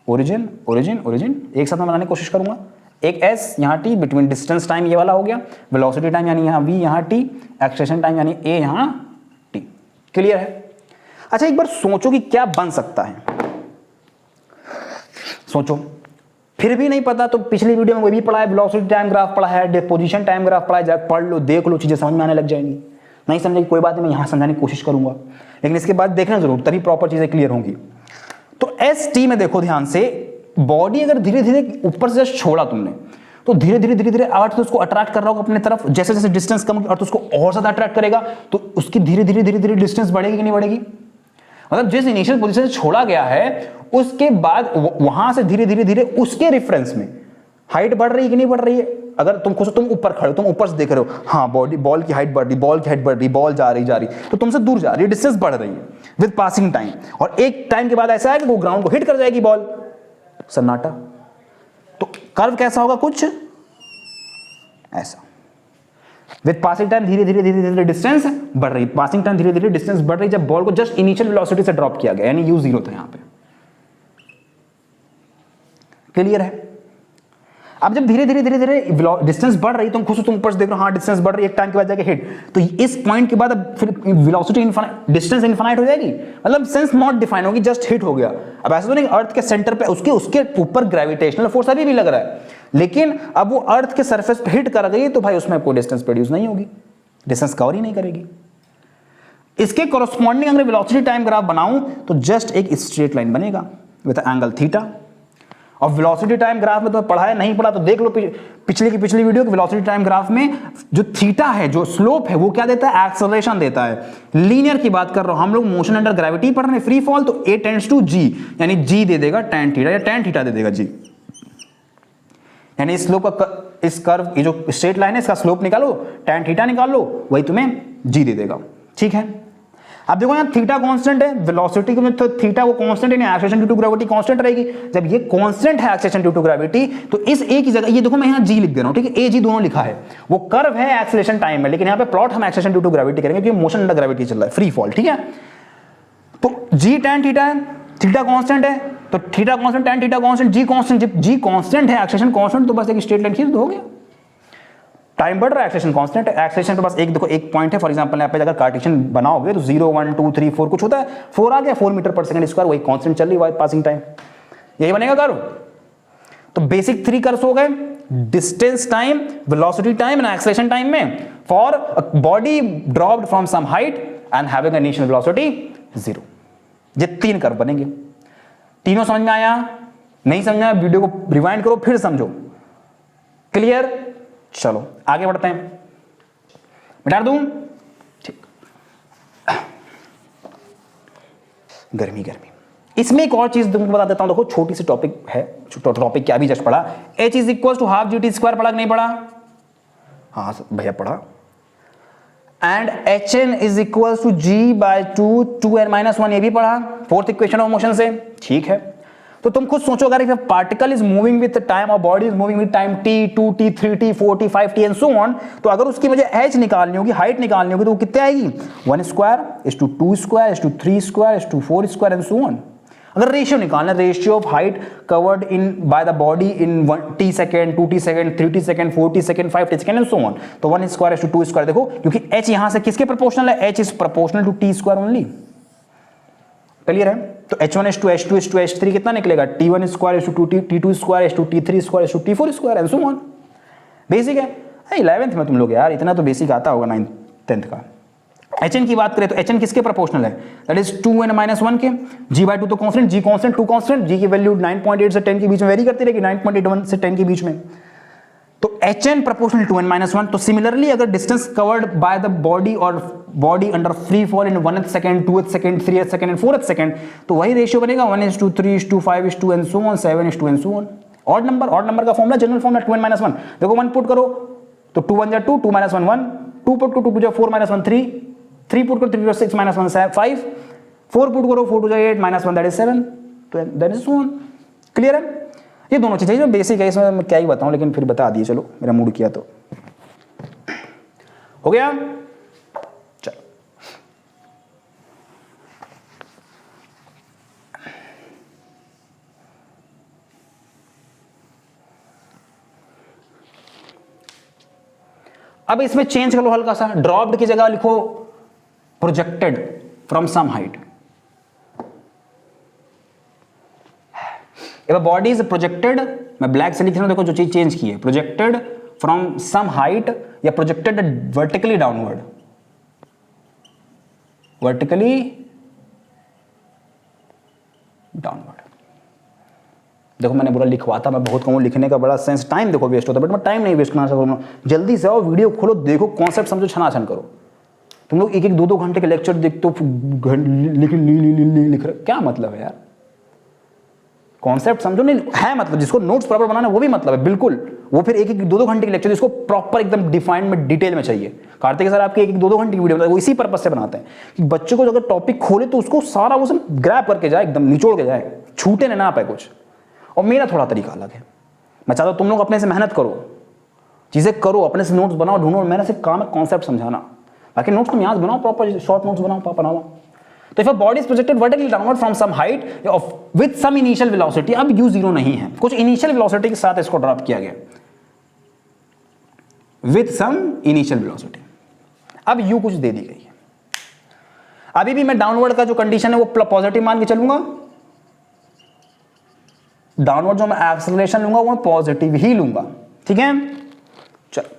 Origin origin origin एक साथ में बनाने की कोशिश करूंगा। एक s यहाँ t, बिटवीन डिस्टेंस टाइम ये वाला हो गया, वेलोसिटी टाइम यानी यहाँ v यहाँ t, एक्सेलरेशन टाइम यानी a यहाँ t। क्लियर है? अच्छा, एक बार सोचो कि क्या बन सकता है, सोचो। फिर भी नहीं पता तो पिछली वीडियो में वो भी पढ़ा है, वेलोसिटी टाइम ग्राफ पढ़ा है, पोजीशन टाइम ग्राफ पढ़ा है, जाकर पढ़ लो, देख लो, चीजें समझ में आने लग जाएंगी। नहीं समझेगी कोई बात नहीं, मैं यहाँ समझाने की कोशिश करूंगा, लेकिन इसके बाद देखना जरूर, तभी प्रॉपर चीजें क्लियर होंगी। तो एस टी में देखो ध्यान से, बॉडी अगर धीरे धीरे ऊपर से जस्ट छोड़ा तुमने, तो धीरे धीरे धीरे धीरे अर्थ तो उसको अट्रैक्ट कर रहा होगा अपने तरफ, जैसे जैसे डिस्टेंस कम होगी अर्थ उसको और ज्यादा अट्रैक्ट करेगा, तो उसकी धीरे धीरे धीरे धीरे डिस्टेंस बढ़ेगी कि नहीं बढ़ेगी? मतलब जिस इनिशियल पोजीशन से छोड़ा गया है, उसके बाद वहां से धीरे धीरे धीरे उसके रेफरेंस में हाइट बढ़ रही है कि नहीं बढ़ रही है? अगर तुम ऊपर खड़े हो, तुम ऊपर से देख रहे हो, हाँ बॉल की हाइट बढ़ रही, बॉल की हाइट बढ़ रही, बॉल जा रही, तो तुमसे दूर जा रही है, डिस्टेंस बढ़ रही है विद पासिंग टाइम। और एक टाइम के बाद ऐसा है कि वो ग्राउंड को हिट कर जाएगी बॉल, सन्नाटा। तो कर्व कैसा होगा? कुछ ऐसा, विद पासिंग टाइम धीरे धीरे धीरे धीरे डिस्टेंस बढ़ रही, पासिंग टाइम धीरे धीरे डिस्टेंस बढ़ रही, जब बॉल को जस्ट इनिशियल वेलोसिटी से ड्रॉप किया गया, यानी u0 था यहाँ पे। क्लियर है? अब जब धीरे धीरे धीरे धीरे डिस्टेंस बढ़ रही, तुम खुश हो, तुम ऊपर से देख रहे हो हाँ डिस्टेंस बढ़ रही है, एक टाइम के बाद जाके हिट, तो इस पॉइंट के बाद अब फिर वेलोसिटी डिस्टेंस इनफाइनाइट हो जाएगी, मतलब सेंस नॉट डिफाइन होगी, जस्ट हिट हो गया। अब ऐसा तो नहीं अर्थ के सेंटर पे उसके ऊपर ग्रेविटेशनल फोर्स अभी भी लग रहा है, लेकिन अब वो अर्थ के सरफेस पे हिट कर गई तो भाई उसमें कोई डिस्टेंस प्रोड्यूस नहीं होगी, डिस्टेंस कवर ही नहीं करेगी। इसके कॉरस्पॉन्डिंग अगर वेलोसिटी टाइम ग्राफ बनाऊं तो जस्ट एक स्ट्रेट लाइन बनेगा विद एंगल थीटा। और वेलोसिटी टाइम ग्राफ में तो पढ़ा है, नहीं पढ़ा तो देख लो पिछली वीडियो के वेलोसिटी टाइम ग्राफ में जो थीटा है, जो स्लोप है, वो क्या देता है? एक्सेलरेशन देता है। लीनियर की बात कर रहा हूं, हम लोग मोशन अंडर ग्रेविटी पढ़ रहे हैं, फ्री फॉल, तो a टेंड्स टू g, यानी g दे देगा tan थीटा या tan थीटा दे देगा g, यानी स्लोप का इस कर्व, ये जो स्ट्रेट लाइन है इसका स्लोप निकालो, tan थीटा निकाल लो, वही तुम्हें g दे देगा। ठीक है, अब देखो यहाँ थीटा कांस्टेंट है, वेलोसिटी में तो थीटा वो कांस्टेंट है, acceleration due to gravity constant रहेगी। जब ये कांस्टेंट है एक्सेलरेशन ड्यू टू ग्रेविटी, तो इस ए की जगह ये देखो मैं यहाँ जी लिख दे रहा हूँ, ठीक है, ए जी दोनों लिखा है, वो कर्व है एक्सेलरेशन टाइम में, लेकिन यहाँ पे प्लॉट हम एक्सेलरेशन ड्यू टू ग्रेविटी करेंगे क्योंकि मोशन अंडर ग्रेविटी चल रहा है, फ्री फॉल। ठीक है, तो जी tan थीटा है, थीटा कांस्टेंट है, तो theta constant tan theta constant, g constant, जब जी कांस्टेंट है एक्सेलरेशन कांस्टेंट, तो बस एक स्ट्रेट लाइन खींच दो, हो गया। टाइम बढ़ रहा है, एक्सेलरेशन कांस्टेंट है, एक्सेलरेशन के पास एक देखो एक पॉइंट है, फॉर एग्जांपल यहाँ पे अगर कार्टेशियन बनाओगे तो 0 1 2 3 4 कुछ होता है, 4 आ गया, 4 मीटर पर सेकंड स्क्वायर, वही कांस्टेंट चल रही है पासिंग टाइम, यही बनेगा कर्व। तो बेसिक 3 कर्व्स हो गए, distance time, velocity time and acceleration time में for body dropped from some height and having initial velocity 0। ये 3 कर्व बनेंगे। तीनों समझ में आया? नहीं समझ में आया वीडियो को रिवाइंड करो फिर समझो। क्लियर? चलो आगे बढ़ते हैं, मिटा दूं? ठीक, गर्मी इसमें एक और चीज तुमको बता देता हूं, देखो छोटी सी टॉपिक है, टॉपिक क्या भी जस्ट पढ़ा, h is equal to half g t square, पढ़ा कि नहीं पढ़ा? हाँ भैया पढ़ा। And h n is equal to g by 2n-1, ये भी पढ़ा फोर्थ इक्वेशन ऑफ मोशन से। ठीक है, तो तुम खुद सोचो, अगर particle is moving with time और body is moving with time t 2t 3t 4t 5t and so on, तो अगर उसकी मुझे h निकालनी होगी, हाइट निकालनी होगी, तो वो कितने आएगी? 1 square is to 2 square is to 3 square is to 4 square and so on. अगर रेशियो निकालना, ratio of height covered in by the body in 1t second, 2t second, 3t second, 4t second, 5t second and so on, तो 1 square is to 2 square. देखो क्योंकि h यहां से किसके proportional है? h is proportional to t square only. Clear है? तो h1 is to h2 is to h3 कितना निकलेगा? t1 square is to t2 square is to t3 square is to t4 square and so on. Basic है 11th में तुम लोग यार, इतना तो बेसिक आता होगा 9th 10th का। hn की बात करें तो hn किसके प्रोपोर्शनल है? दैट इज 2n-1 के, g/2 तो constant, g constant, 2 constant, g की वैल्यू 9.8 से 10 के बीच में वेरी करती रहेगी, 9.81 से 10 के बीच में, तो hn प्रोपोर्शनल टू n-1। तो सिमिलरली अगर distance covered by the body और body under free fall in 1th second, 2th second, 3th second and 4th second, तो वही रेशियो बनेगा 1:3:5 and so on, 7 and so on. Odd number का formula, general formula 2n-1। देखो 1 put करो तो 2 1 जा 2, 2 -1 1, 2 put करो 2 जा 4 -1 3, 3 पुट करो 3 जा 6 -1 5, 4 पुट करो 4 2 जा 8 -1 दैट इज 7, तो that is so on. Clear है? ये दोनों चीजें जो बेसिक है, इसमें मैं क्या ही बताऊं, लेकिन फिर बता दिए, चलो मेरा मूड किया तो हो गया। चलो अब इसमें चेंज कर लो हल्का सा, ड्रॉप्ड की जगह लिखो projected from some height. Body is projected, मैं ब्लैक से लिख रहा हूं, देखो जो चीज चेंज की है, प्रोजेक्टेड फ्रॉम सम हाइट या projected vertically downward, vertically downward. देखो मैंने पूरा लिखवाता, मैं बहुत कहूँ लिखने का बड़ा सेंस, टाइम देखो वेस्ट होता है, बट मैं टाइम नहीं वेस्ट करना चाहता हूँ। जल्दी से आओ, वीडियो खोलो, देखो कॉन्सेप्ट समझो, छनाछन करो। तुम लोग 1-1 2-2 घंटे के लेक्चर देखते हो, लिख रहे, क्या मतलब है यार? कॉन्सेप्ट समझो, नहीं है मतलब, जिसको नोट्स प्रॉपर बनाना वो भी मतलब है बिल्कुल, वो फिर 1-1 2-2 घंटे की लेक्चर, जिसको प्रॉपर एकदम डिफाइंड में डिटेल में चाहिए। कार्तिक सर आपके 1-1 2-2 घंटे की वीडियो वो इसी पर्पस से बनाते हैं कि बच्चों को अगर टॉपिक खोले तो उसको सारा वो सब ग्रैब करके जाए, एकदम निचोड़ के जाए, छूटे ना पाए कुछ। और मेरा थोड़ा तरीका अलग है, मैं चाहता हूं तुम लोग अपने से मेहनत करो, चीजें करो, अपने से नोट्स बनाओ, ढूंढो। मेरा सिर्फ काम है कॉन्सेप्ट समझाना, बाकी नोट्स तुम यहाँ बनाओ, प्रॉपर शॉर्ट नोट्स बनाओ, पापा बनाओ। तो if a body is projected vertically downward from some height with some initial velocity, अब u जीरो नहीं है, कुछ इनिशियल वेलोसिटी के साथ इसको ड्रॉप किया गया विद सम इनिशियल वेलोसिटी, अब u कुछ दे दी गई है। अभी भी मैं डाउनवर्ड का जो कंडीशन है वो पॉजिटिव मान के चलूंगा, डाउनवर्ड जो मैं एक्सेलरेशन लूंगा वो मैं पॉजिटिव ही लूंगा, ठीक है। चलो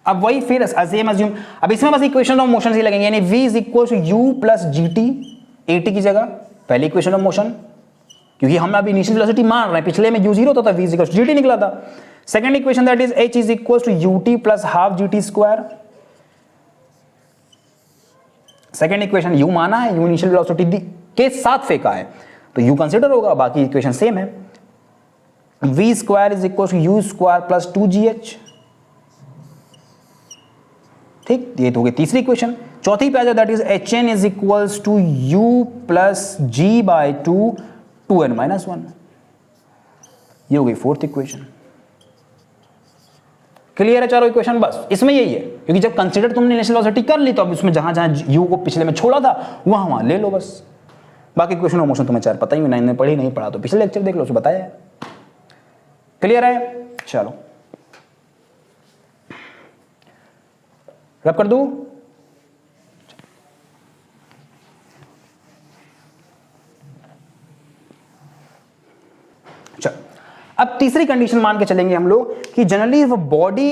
अब वही फिर सेम अज्यूम, अब इसमें बस इक्वेशन ऑफ मोशन ही लगेंगे, यानी v is equal to u plus g t, a t की जगह पहली इक्वेशन ऑफ मोशन, क्योंकि हम अभी इनिशियल वेलोसिटी मान रहे हैं, पिछले में u जीरो था, v is equal to g t निकला था। Second equation that is h is equal to u t plus half g t square, second equation u माना है, u इनिशियल वेलोसिटी के साथ फेंका है तो u कंसीडर होगा, बाकी इक्वेशन सेम है। v square is equal to u square plus 2gh, ठीक, ये तो हो गई तीसरी इक्वेशन। चौथी पे आ जाए that is hn is equals to u plus g by 2 2n minus 1, ये हो गई फोर्थ इक्वेशन। क्लियर है चारों इक्वेशन? बस इसमें यही है, क्योंकि जब कंसीडर तुमने इनिशियल वेलोसिटी कर ली तो अब उसमें जहां जहां u को पिछले में छोड़ा था वहां ले लो बस। बाकी इक्वेशन ऑफ मोशन तुम्हें चार पता ही, 9 में पढ़ी नहीं पढ़ा तो पिछले लेक्चर देख लो, उसमें बताया है। क्लियर है? चलो रब कर दूं। चलो अब तीसरी कंडीशन मान के चलेंगे हम लोग कि जनरली बॉडी,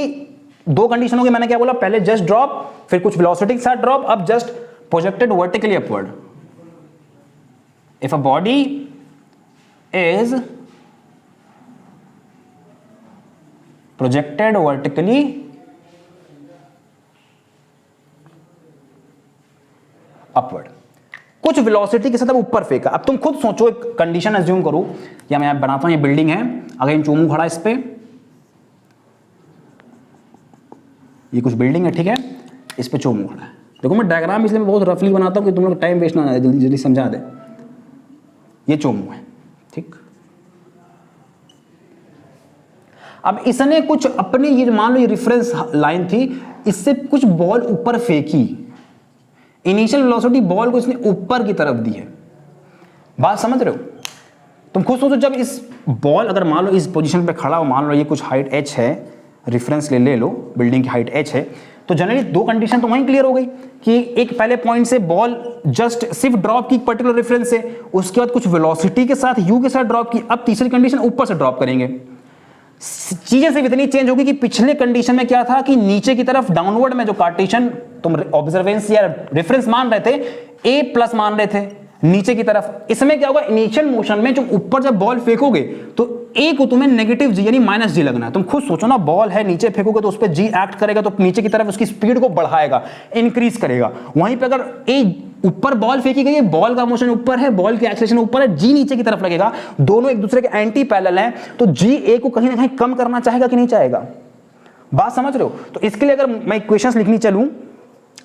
दो कंडीशन हो गई, मैंने क्या बोला पहले, जस्ट ड्रॉप, फिर कुछ वेलोसिटी के साथ ड्रॉप, अब just projected vertically upward. If a body is projected vertically upward, कुछ वेलोसिटी के साथ अब ऊपर फेंका। अब तुम खुद सोचो, एक कंडीशन अज्यूम करो, या मैं बनाता हूं, ये बिल्डिंग है, अगर इन चोमू खड़ा इस पे, ये कुछ बिल्डिंग है, ठीक है, इस पे चोमू खड़ा है। देखो मैं डायग्राम इसलिए बहुत रफली बनाता हूं कि तुम लोग टाइम वेस्ट ना, जल्दी जल्दी समझा दे। ये चोमू है, ठीक। अब इसने कुछ अपने, ये मान लो ये रेफरेंस लाइन थी, इससे कुछ बॉल ऊपर फेंकी, इनिशियल वेलोसिटी बॉल को इसने ऊपर की तरफ दी है। बात समझ रहे हो? तुम खुद सोचो, जब इस बॉल अगर मान लो इस पोजीशन पे खड़ा हो, मान लो ये कुछ हाइट h है, रेफरेंस ले लो, बिल्डिंग की हाइट h है, तो जनरली दो कंडीशन तो वहीं क्लियर हो गई कि एक पहले पॉइंट से बॉल जस्ट सिर्फ ड्रॉप की पर्टिकुलर रेफरेंस से, उसके बाद कुछ वेलोसिटी के साथ u के साथ ड्रॉप की, अब तीसरी कंडीशन ऊपर से ड्रॉप करेंगे। चीजें सिर्फ इतनी चेंज होगी कि पिछले कंडीशन में क्या था कि नीचे की तरफ डाउनवर्ड में जो कार्टेशियन तुम ऑब्जर्वेंस या रेफरेंस मान रहे थे, ए प्लस मान रहे थे नीचे की तरफ, इसमें क्या होगा, इनिशियल मोशन में जो ऊपर जब बॉल फेंकोगे तो ए को तुम्हें नेगेटिव जी यानी माइनस जी लगना है। तुम खुद सोचो ना, बॉल है नीचे फेंकोगे तो उस पर जी एक्ट करेगा, तो नीचे की तरफ उसकी स्पीड को बढ़ाएगा, इंक्रीज करेगा। वहीं पे अगर ए ऊपर बॉल फेंकी गई है, बॉल का मोशन ऊपर है, बॉल की एक्सेलरेशन ऊपर है, जी नीचे की तरफ लगेगा, दोनों एक दूसरे के एंटी पैरेलल हैं, तो जी ए को कहीं ना कहीं कम करना चाहेगा कि नहीं चाहेगा? बात समझ रहे हो? तो इसके लिए अगर मैं इक्वेशंस लिखनी चलूं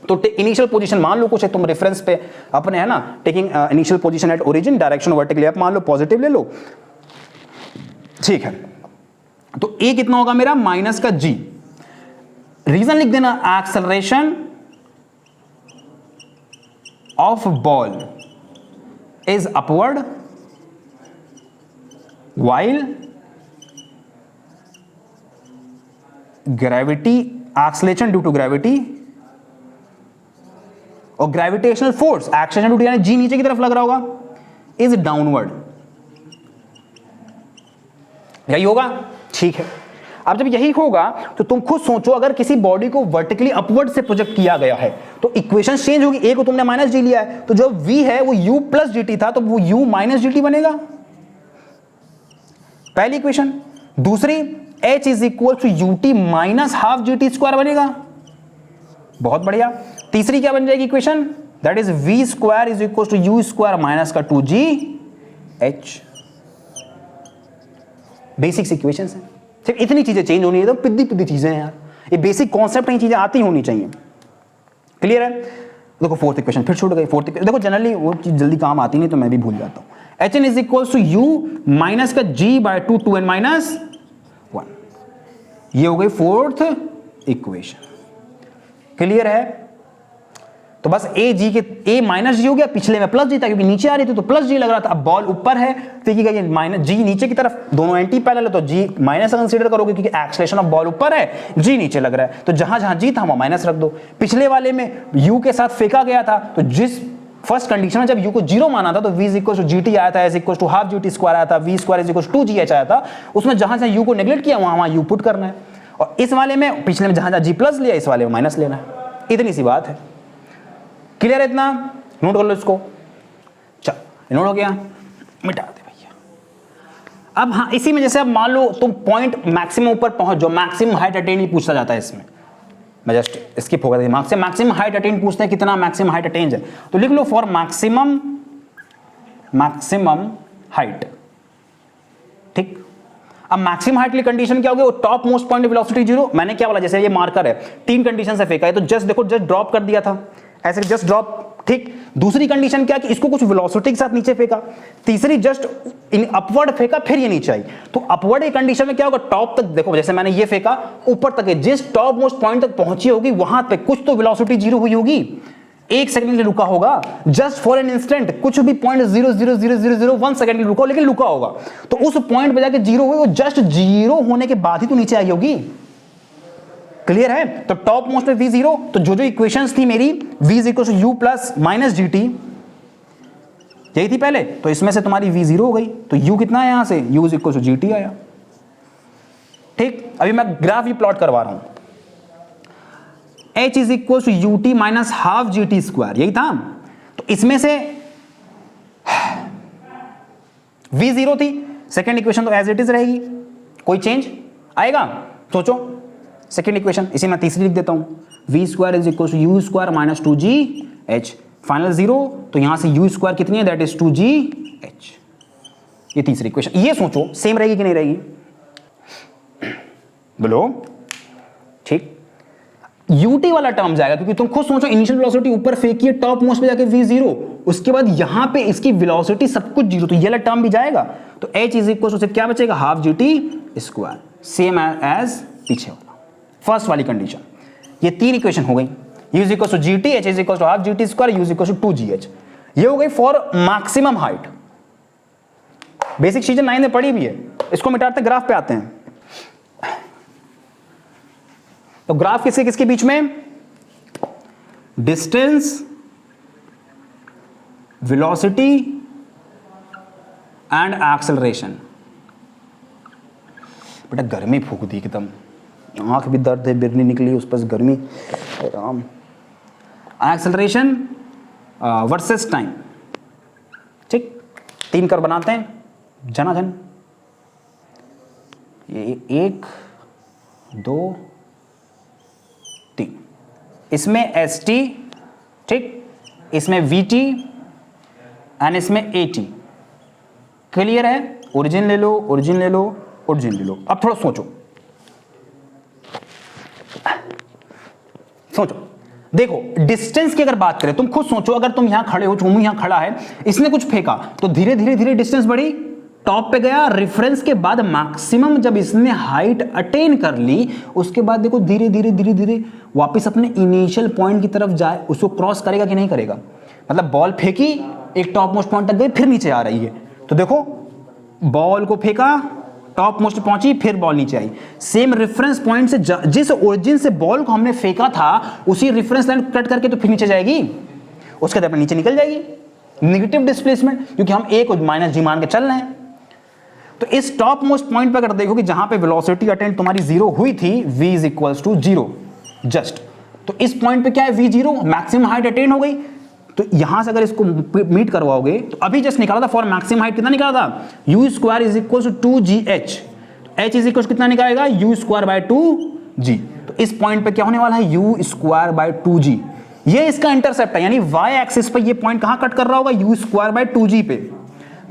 तो इनिशियल पोजीशन मान लो कुछ है, तुम रेफरेंस पे अपने है ना, taking initial position at origin, direction vertically up मान लो, पॉजिटिव ले लो, ठीक है। तो ए कितना होगा मेरा, माइनस का जी, रीजन लिख देना, acceleration of ball is upward while gravity, acceleration due to gravity और gravitational force, acceleration due to यानी जी नीचे की तरफ लग रहा होगा, इज डाउनवर्ड। यही होगा, ठीक है। अब जब यही होगा तो तुम खुद सोचो, अगर किसी बॉडी को वर्टिकली अपवर्ड से प्रोजेक्ट किया गया है तो इक्वेशन चेंज होगी। ए को तुमने माइनस जी लिया है, तो जो v है वो u प्लस जी टी था, तो वो u माइनस जी टी बनेगा, पहली इक्वेशन। दूसरी h is equal to u t minus half g t square बनेगा, बहुत बढ़िया। तीसरी क्या बन जाएगी equation, that is v square is equal to u square minus का 2g h। बेसिक्स इक्वेशंस हैं, सिर्फ इतनी चीजें चेंज होनी है, तो पिद्दी पिद्दी चीजें हैं यार, ये बेसिक कॉन्सेप्ट ही चीजें आती होनी चाहिए। क्लियर है? देखो फोर्थ इक्वेशन फिर छूट गई। फोर्थ इक्वेशन देखो, जनरली वो चीज जल्दी काम आती नहीं तो मैं भी भूल जाता हूं। hn is equal to u minus का g बाय 2 2n माइनस 1, ये हो गई फोर्थ इक्वेशन। क्लियर है? तो बस ए जी के ए माइनस जी हो गया, पिछले में प्लस जी था क्योंकि नीचे आ रही थी तो प्लस जी लग रहा था। अब बॉल ऊपर है तो ये माइनस जी नीचे की तरफ, दोनों एंटी पैरेलल है तो जी माइनस कंसीडर करोगे क्योंकि एक्सेलरेशन ऑफ बॉल ऊपर है, जी नीचे लग रहा है तो जहां जहां जी था वहां माइनस रख दो। पिछले वाले में यू के साथ फेंका गया था तो जिस फर्स्ट कंडीशन में जब यू को जीरो माना था तो v इक्वल टू जीटी आया था, s equal to half g t square आया था, v square is equal to g h आया था। उसमें जहां जहां यू को नेग्लेक्ट किया वहां वहां यू पुट करना है, और इस वाले में पिछले में जहां जहां जी प्लस लिया इस वाले में माइनस लेना है। इतनी सी बात है। क्लियर है इतना? नोट कर लो इसको। चल नोट हो गया, मिटा दे भैया। अब हाँ, इसी में जैसे अब मान लो तुम पॉइंट मैक्सिमम ऊपर पहुंच जाओ, मैक्सिमम हाइट अटेन ही पूछा जाता है इसमें, मैं जस्ट स्किप हो गया दिमाग से। मैक्सिमम हाइट अटेन पूछते हैं कितना मैक्सिमम हाइट अटेन है, तो लिख लो फॉर मैक्सिमम हाइट। ठीक, अब मैक्सिमम हाइट की कंडीशन क्या होगी? वो top most point velocity zero. मैंने क्या बोला, जैसे ये मार्कर है, तीन कंडीशन से फेंका है तो जस्ट देखो, जस्ट ड्रॉप कर दिया था ऐसे, जस्ट ड्रॉप। ठीक, दूसरी कंडीशन क्या कि इसको कुछ वेलोसिटी के साथ नीचे फेंका। तीसरी जस्ट इन अपवर्ड फेंका, फिर ये नीचे आई। तो अपवर्ड की कंडीशन में क्या होगा? टॉप तक देखो, जैसे मैंने ये फेंका ऊपर तक है, जिस टॉप मोस्ट पॉइंट तक पहुंची होगी वहां पे कुछ तो वेलोसिटी जीरो हुई होगी, एक सेकंड के लिए रुका होगा, जस्ट फॉर एन इंस्टेंट, कुछ भी पॉइंट 0.00001 सेकंड के लिए रुका, लेकिन रुका होगा। तो उस पॉइंट पे जाके जीरो हुई, वो जस्ट जीरो होने के बाद ही तो नीचे आई होगी। क्लियर है? तो टॉप मोस्ट में v जीरो, तो जो जो इक्वेशंस थी मेरी v is equal to u plus minus g t, यही थी पहले, तो इसमें से तुम्हारी v जीरो हो गई, तो u कितना है यहां से? u is equal to g t आया। ठीक, अभी मैं ग्राफ ही प्लॉट करवा रहा हूं। h is equal to u t minus half g t square, यही था। तो इसमें से v जीरो थी, सेकेंड इक्वेशन तो एज इट इज रहेगी, कोई चेंज आएगा? सोचो सेकेंड इक्वेशन, इसी मैं तीसरी लिख देता हूं, v square is equal to u square minus two g h, final zero, तो यहां से u स्क्वायर कितनी है? That is two g h. ये तीसरी इक्वेशन, ये सोचो सेम रहेगी कि नहीं रहेगी? बोलो। ठीक, ut वाला टर्म जाएगा क्योंकि तुम खुद सोचो, इनिशियल वेलोसिटी ऊपर फेंकी है टॉप मोस्ट पे जाके v जीरो, उसके बाद यहां पे इसकी वेलोसिटी सब कुछ जीरो, तो ये वाला टर्म भी जाएगा। तो h इज इक्वल टू क्या बचेगा? Half g t square, same as पीछे होगा फर्स्ट वाली कंडीशन। ये तीन इक्वेशन हो गई, u is equal to g t, h is equal to half g t square, u is equal to two g h. ये हो गई फॉर मैक्सिमम हाइट। बेसिक चीजें 9 में पढ़ी भी है, इसको मिटाते ग्राफ पे आते हैं। तो ग्राफ किसके किसके बीच में? Distance, velocity and acceleration. बेटा गर्मी फूक दी एकदम, आंख भी दर्द है, बिरनी निकली उस पर गर्मी। Ram, acceleration versus time. ठीक, तीन कर बनाते हैं जनाजन, ये 1 2 3, इसमें एस टी, ठीक, इसमें वी टी एंड इसमें ए टी। क्लियर है? ओरिजिन ले लो, ओरिजिन ले लो, ओरिजिन ले लो। अब थोड़ा सोचो, सोचो, देखो डिस्टेंस की अगर बात करें, तुम खुद सोचो, अगर तुम यहां खड़े हो, चूमू यहां खड़ा है, इसने कुछ फेंका तो धीरे धीरे धीरे डिस्टेंस बढ़ी, टॉप पे गया, रेफरेंस के बाद मैक्सिमम जब इसने हाइट अटेन कर ली, उसके बाद देखो धीरे धीरे धीरे धीरे वापस अपने इनिशियल पॉइंट की तरफ जाए, उसको क्रॉस करेगा कि नहीं करेगा? मतलब बॉल फेंकी, एक टॉप मोस्ट पॉइंट तक गई, फिर नीचे आ रही है, तो देखो बॉल को फेंका, टॉप मोस्ट पहुंची, फिर बॉल नीचे आई। सेम रेफरेंस पॉइंट से जिस ओरिजिन से बॉल को हमने फेंका था, उसी रेफरेंस लाइन कट करके तो फिर नीचे जाएगी, उसके बाद नीचे निकल जाएगी। नेगेटिव डिस्प्लेसमेंट, क्योंकि हम ए को माइनस जी मान के चल रहे हैं। तो इस टॉप मोस्ट पॉइंट पर अगर देखो कि जहां पे वेलोसिटी अटेन तुम्हारी जीरो हुई थी, v is equals to zero just, तो इस पॉइंट पे क्या है? v zero, maximum height attain हो गई। तो यहां से अगर इसको मीट करवाओगे, तो अभी जस्ट निकाला था फॉर मैक्सिमम हाइट, कितना निकाला था? u square is equal to two g h, h is equal कितना निकालेगा? u square by two g. तो इस पॉइंट पे क्या होने वाला है? u square by two g. ये इसका इंटरसेप्ट है, यानी y एक्सिस पे ये पॉइंट कहां कट कर रहा होगा? u स्क्वायर बाय टू जी पे,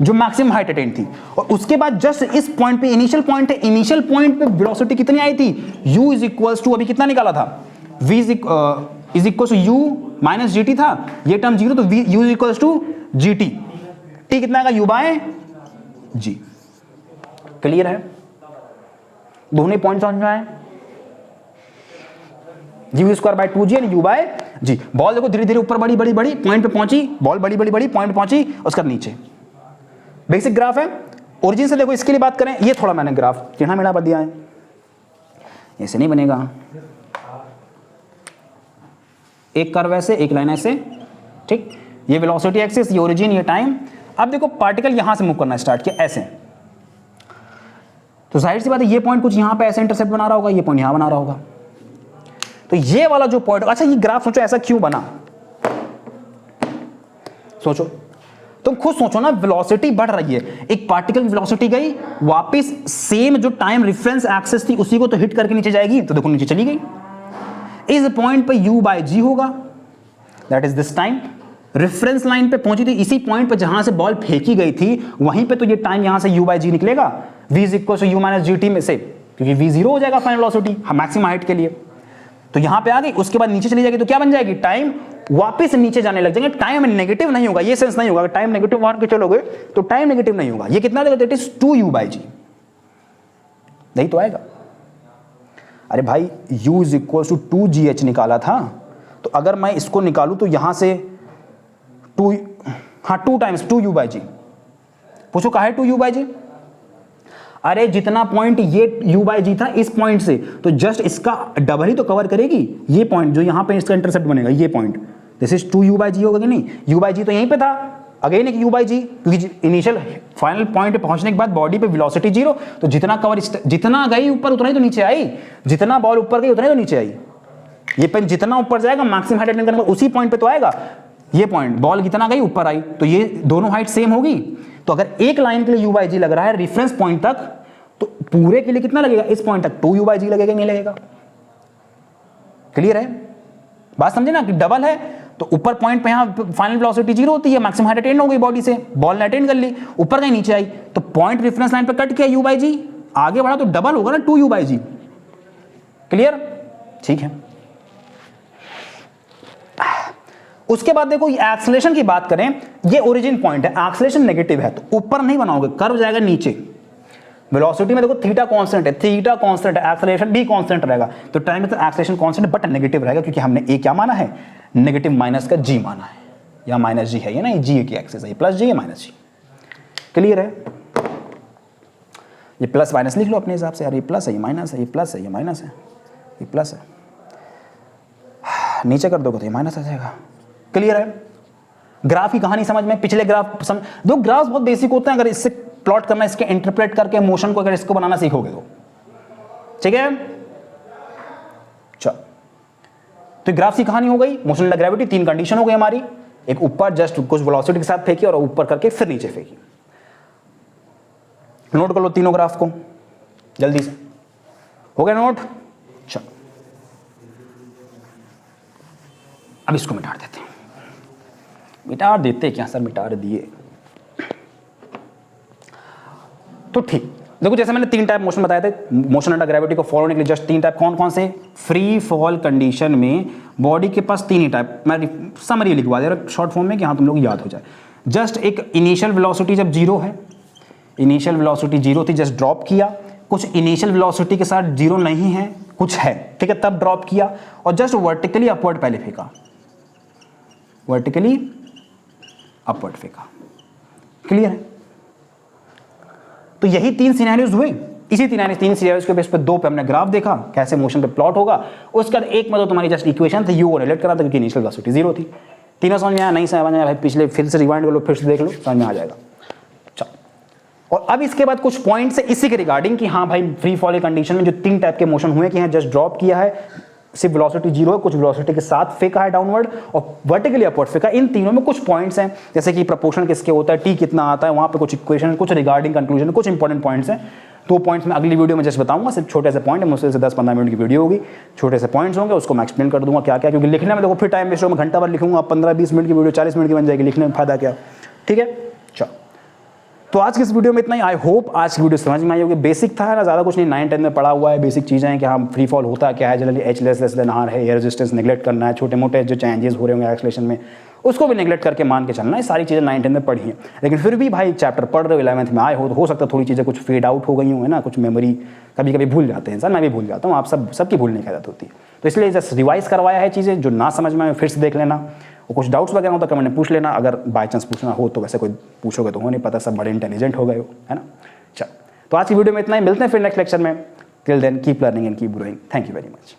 जो मैक्सिमम हाइट अटेन थी। और उसके बाद जस्ट इस पॉइंट पे इनिशियल पॉइंट है, इनिशियल पॉइंट पे वेलोसिटी कितनी आई थी? u इज इक्वल्स टू, अभी कितना निकाला था? v is equals to u minus g t था, ये टर्म जीरो, तो v u is equals to g t, t कितना आएगा? u बाय जी। क्लियर है? दोनों पॉइंट समझ में आए? G square by 2g and u by g. Ball देखो धीरे धीरे ऊपर बड़ी बड़ी बड़ी पॉइंट पे पहुंची, बॉल बड़ी बड़ी बड़ी पॉइंट पहुंची, उसके बाद नीचे। बेसिक ग्राफ है। ओरिजिन से देखो, इसके लिए बात करें, ये थोड़ा मैंने ग्राफ टेढ़ा मेढ़ा बन दिया है, ऐसे नहीं बनेगा, एक कर्व ऐसे, एक लाइन ऐसे, ठीक। ये वेलोसिटी एक्सिस, ये ओरिजिन, ये टाइम। अब देखो पार्टिकल यहां से मूव करना स्टार्ट किया ऐसे, तो जाहिर सी बात है ये पॉइंट कुछ यहां पे ऐसे इंटरसेप्ट बना रहा होगा, ये पॉइंट यहां बना रहा होगा। तो ये वाला जो पॉइंट, अच्छा ये ग्राफ सोचो ऐसा क्यों बना, सोचो, तुम खुद सोचो ना, वेलोसिटी बढ़ रही है, एक पार्टिकल की वेलोसिटी गई, वापस सेम जो टाइम रेफरेंस एक्सिस थी उसी को तो हिट करके नीचे जाएगी, तो देखो नीचे चली गई। इस पॉइंट पे u बाय जी होगा, that is this time. Reference line पे पहुंची थी, इसी पॉइंट पे जहां से बॉल फेंकी गई थी वहीं पे तो ये टाइम यहां से u बाय जी निकलेगा, v is equal to u minus g t में से, क्योंकि v जीरो हो जाएगा फाइनल वेलोसिटी मैक्सिमम हाइट के लिए। तो यहां पे आ गई, उसके बाद नीचे चली जाएगी तो क्या बन जाएगी, टाइम वापस नीचे जाने लग जाएंगे। टाइम नेगेटिव नहीं होगा, ये सेंस नहीं होगा, टाइम नेगेटिव मान के चलोगे तो टाइम नेगेटिव नहीं होगा। ये कितना देगा, दैट इज 2u बाय जी, नहीं तो आएगा। अरे भाई u is equal to 2gh निकाला था, तो अगर मैं इसको निकालूं तो यहां से 2 टाइम्स 2u बाय जी। पूछो कहा है 2u बाय जी, अरे जितना पॉइंट ये u बाय जी था इस पॉइंट से, तो जस्ट इसका डबल ही तो कवर करेगी। ये पॉइंट जो यहां पे इसका इंटरसेप्ट बनेगा, ये point, this is 2u by g होगा कि नहीं, u बाय जी तो यहीं पे था, अगेन एक u बाय जी, क्योंकि इनिशियल फाइनल पॉइंट पे पहुंचने के बाद बॉडी पे वेलोसिटी जीरो, तो जितना कवर जितना गई ऊपर उतना ही तो नीचे आई, जितना बॉल ऊपर गई उतना ही तो नीचे आई। ये पेन जितना ऊपर जाएगा मैक्सिमम हाइट अटेन करने का उसी पॉइंट पे तो आएगा। ये पॉइंट बॉल कितना गई ऊपर आई, तो ये दोनों हाइट सेम होगी। तो अगर एक लाइन के लिए u बाय जी लग रहा है रेफरेंस पॉइंट तक, तो पूरे के लिए कितना लगेगा, इस पॉइंट तक 2u बाय जी लगेगा, नहीं लगेगा। क्लियर है बात, समझे ना कि डबल है, तो ऊपर पॉइंट पे यहां फाइनल वेलोसिटी जीरो होती है, मैक्सिमम हाइट अटेन हो गई बॉडी से, बॉल ने अटेन कर ली, ऊपर गई नीचे आई, तो पॉइंट रेफरेंस लाइन पे कट किया u बाय जी, आगे बढ़ा तो डबल होगा ना 2u बाय जी। क्लियर, ठीक है। उसके बाद देखो एक्सेलरेशन की बात करें, ये ओरिजिन पॉइंट है, एक्सेलरेशन नेगेटिव है तो ऊपर नहीं बनाओगे, कर्व जाएगा नीचे। वेलोसिटी में देखो थीटा कांस्टेंट है, थीटा कांस्टेंट है, एक्सेलरेशन भी कांस्टेंट रहेगा, तो टाइम में तो एक्सेलरेशन कांस्टेंट बट नेगेटिव रहेगा, क्योंकि हमने ए क्या माना है, नेगेटिव माइनस का जी माना है, या माइनस जी है, ये ना जी की एक्सिस है, प्लस जी या माइनस जी। क्लियर है, ये प्लस माइनस लिख लो अपने हिसाब से, यार ये प्लस है, ये माइनस है, ये प्लस है, ये माइनस है, ये प्लस है, नीचे कर दोगे तो ये माइनस आ जाएगा। क्लियर है, ग्राफ की कहानी समझ में, पिछले ग्राफ समझ दो, ग्राफ बहुत बेसिक होते हैं, अगर इससे प्लॉट करना, इसके इंटरप्रेट करके मोशन को अगर इसको बनाना सीखोगे तो ठीक है। चलो, तो ग्राफ की कहानी हो गई, मोशन अंडर ग्रेविटी, तीन कंडीशन हो गई हमारी, एक ऊपर जस्ट कुछ वेलोसिटी के साथ फेंकी और ऊपर करके फिर नीचे फेंकी। नोट कर लो तीनों ग्राफ को जल्दी से, हो गया नोट। चलो अब इसको मिटा देते हैं, मिटा देते क्या सर, मिटा दिए तो ठीक। देखो जैसे मैंने तीन टाइप मोशन बताए थे, मोशन अंडर ग्रेविटी को फॉलो करने के लिए जस्ट तीन टाइप कौन कौन से, फ्री फॉल कंडीशन में बॉडी के पास तीन ही टाइप, मैं समरी लिखवा दे रहा शॉर्ट फॉर्म में कि हाँ तुम लोग याद हो जाए। जस्ट एक इनिशियल वेलोसिटी जब जीरो है, इनिशियल वेलोसिटी जीरो थी, जस्ट ड्रॉप किया, कुछ इनिशियल वेलोसिटी के साथ जीरो नहीं है, कुछ है, ठीक है, तब ड्रॉप किया और जस्ट वर्टिकली अपवर्ड पहले फेंका, वर्टिकली अपवर्ड फेंका। क्लियर है, तो यही तीन सिनेरियोज हुए, इसी तीन सिनेरियोज के बेस पे दो पे हमने ग्राफ देखा कैसे मोशन पे प्लॉट होगा, उसके बाद एक में तो तुम्हारी जस्ट इक्वेशन थी, यू को रिलेट करा था क्योंकि इनिशियल वेलोसिटी जीरो थी। तीनों समझ में आया, नहीं समझ में आया भाई पिछले फिर से रिवाइंड कर लो, फिर से देख लो, समझ में आ जाएगा। चलो, और अब इसके बाद कुछ पॉइंट्स है इसी के रिगार्डिंग कि हाँ भाई फ्री फॉल कंडीशन में जो तीन टाइप के मोशन हुए कि हाँ जस्ट ड्रॉप किया है, सिर्फ वेलोसिटी जीरो है, कुछ वेलोसिटी के साथ फेंका है डाउनवर्ड और वर्टिकली अपवर्ड फेंका। इन तीनों में कुछ पॉइंट्स हैं, जैसे कि प्रोपोर्शन किसके होता है, टी कितना आता है, वहां पे कुछ इक्वेशन, कुछ रिगार्डिंग कंक्लूजन, कुछ इंपॉर्टेंट पॉइंट्स हैं। दो पॉइंट्स मैं अगली वीडियो में जस्ट बताऊंगा, सिर्फ छोटे से पॉइंट है, मुश्किल से 10-15 मिनट की वीडियो होगी, छोटे से पॉइंट्स होंगे, उसको मैं एक्सप्लेन कर दूंगा क्या क्या, क्योंकि लिखने में देखो फिर टाइम वेस्ट होगा, मैं घंटा भर लिखूंगा, 15-20 मिनट की वीडियो 40 मिनट की बन जाएगी, लिखने में फायदा क्या, ठीक है। चलो, तो आज की इस वीडियो में इतना ही। आई होप आज की वीडियो समझ में आई होगी। बेसिक था ना, ज़्यादा कुछ नहीं, 9-10 में पढ़ा हुआ है, बेसिक चीज़ें हैं कि हाँ फ्री फॉल होता क्या है, generally h less than R है, एयर रेजिस्टेंस नेगलेक्ट करना है, छोटे मोटे जो चेंजेस हो रहे होंगे एक्सेलरेशन में उसको भी नेगलेक्ट करके मान के चलना है। सारी चीज़ें 9-10 में पढ़ी हैं, लेकिन फिर भी भाई चैप्टर पढ़ रहे हो 11th में आए हो सकता है थोड़ी चीज़ें कुछ फेड आउट हो गई हो, है ना, कुछ मेमोरी कभी कभी भूल जाते हैं इंसान, मैं भी भूल जाता हूँ, आप सबकी भूलने की आदत होती है। तो इसलिए जस्ट रिवाइज करवाया है चीज़ें, जो ना समझ में आए फिर से देख लेना, और कुछ डाउट्स वगैरह हो तो कमेंट में पूछ लेना, अगर बाई चांस पूछना हो तो। वैसे कोई पूछोगे तो हो नहीं पता, सब बड़े इंटेलिजेंट हो गए हो, है ना। चलो, तो आज की वीडियो में इतना ही, मिलते हैं फिर नेक्स्ट लेक्चर में। Till then keep learning and keep growing. Thank you very much.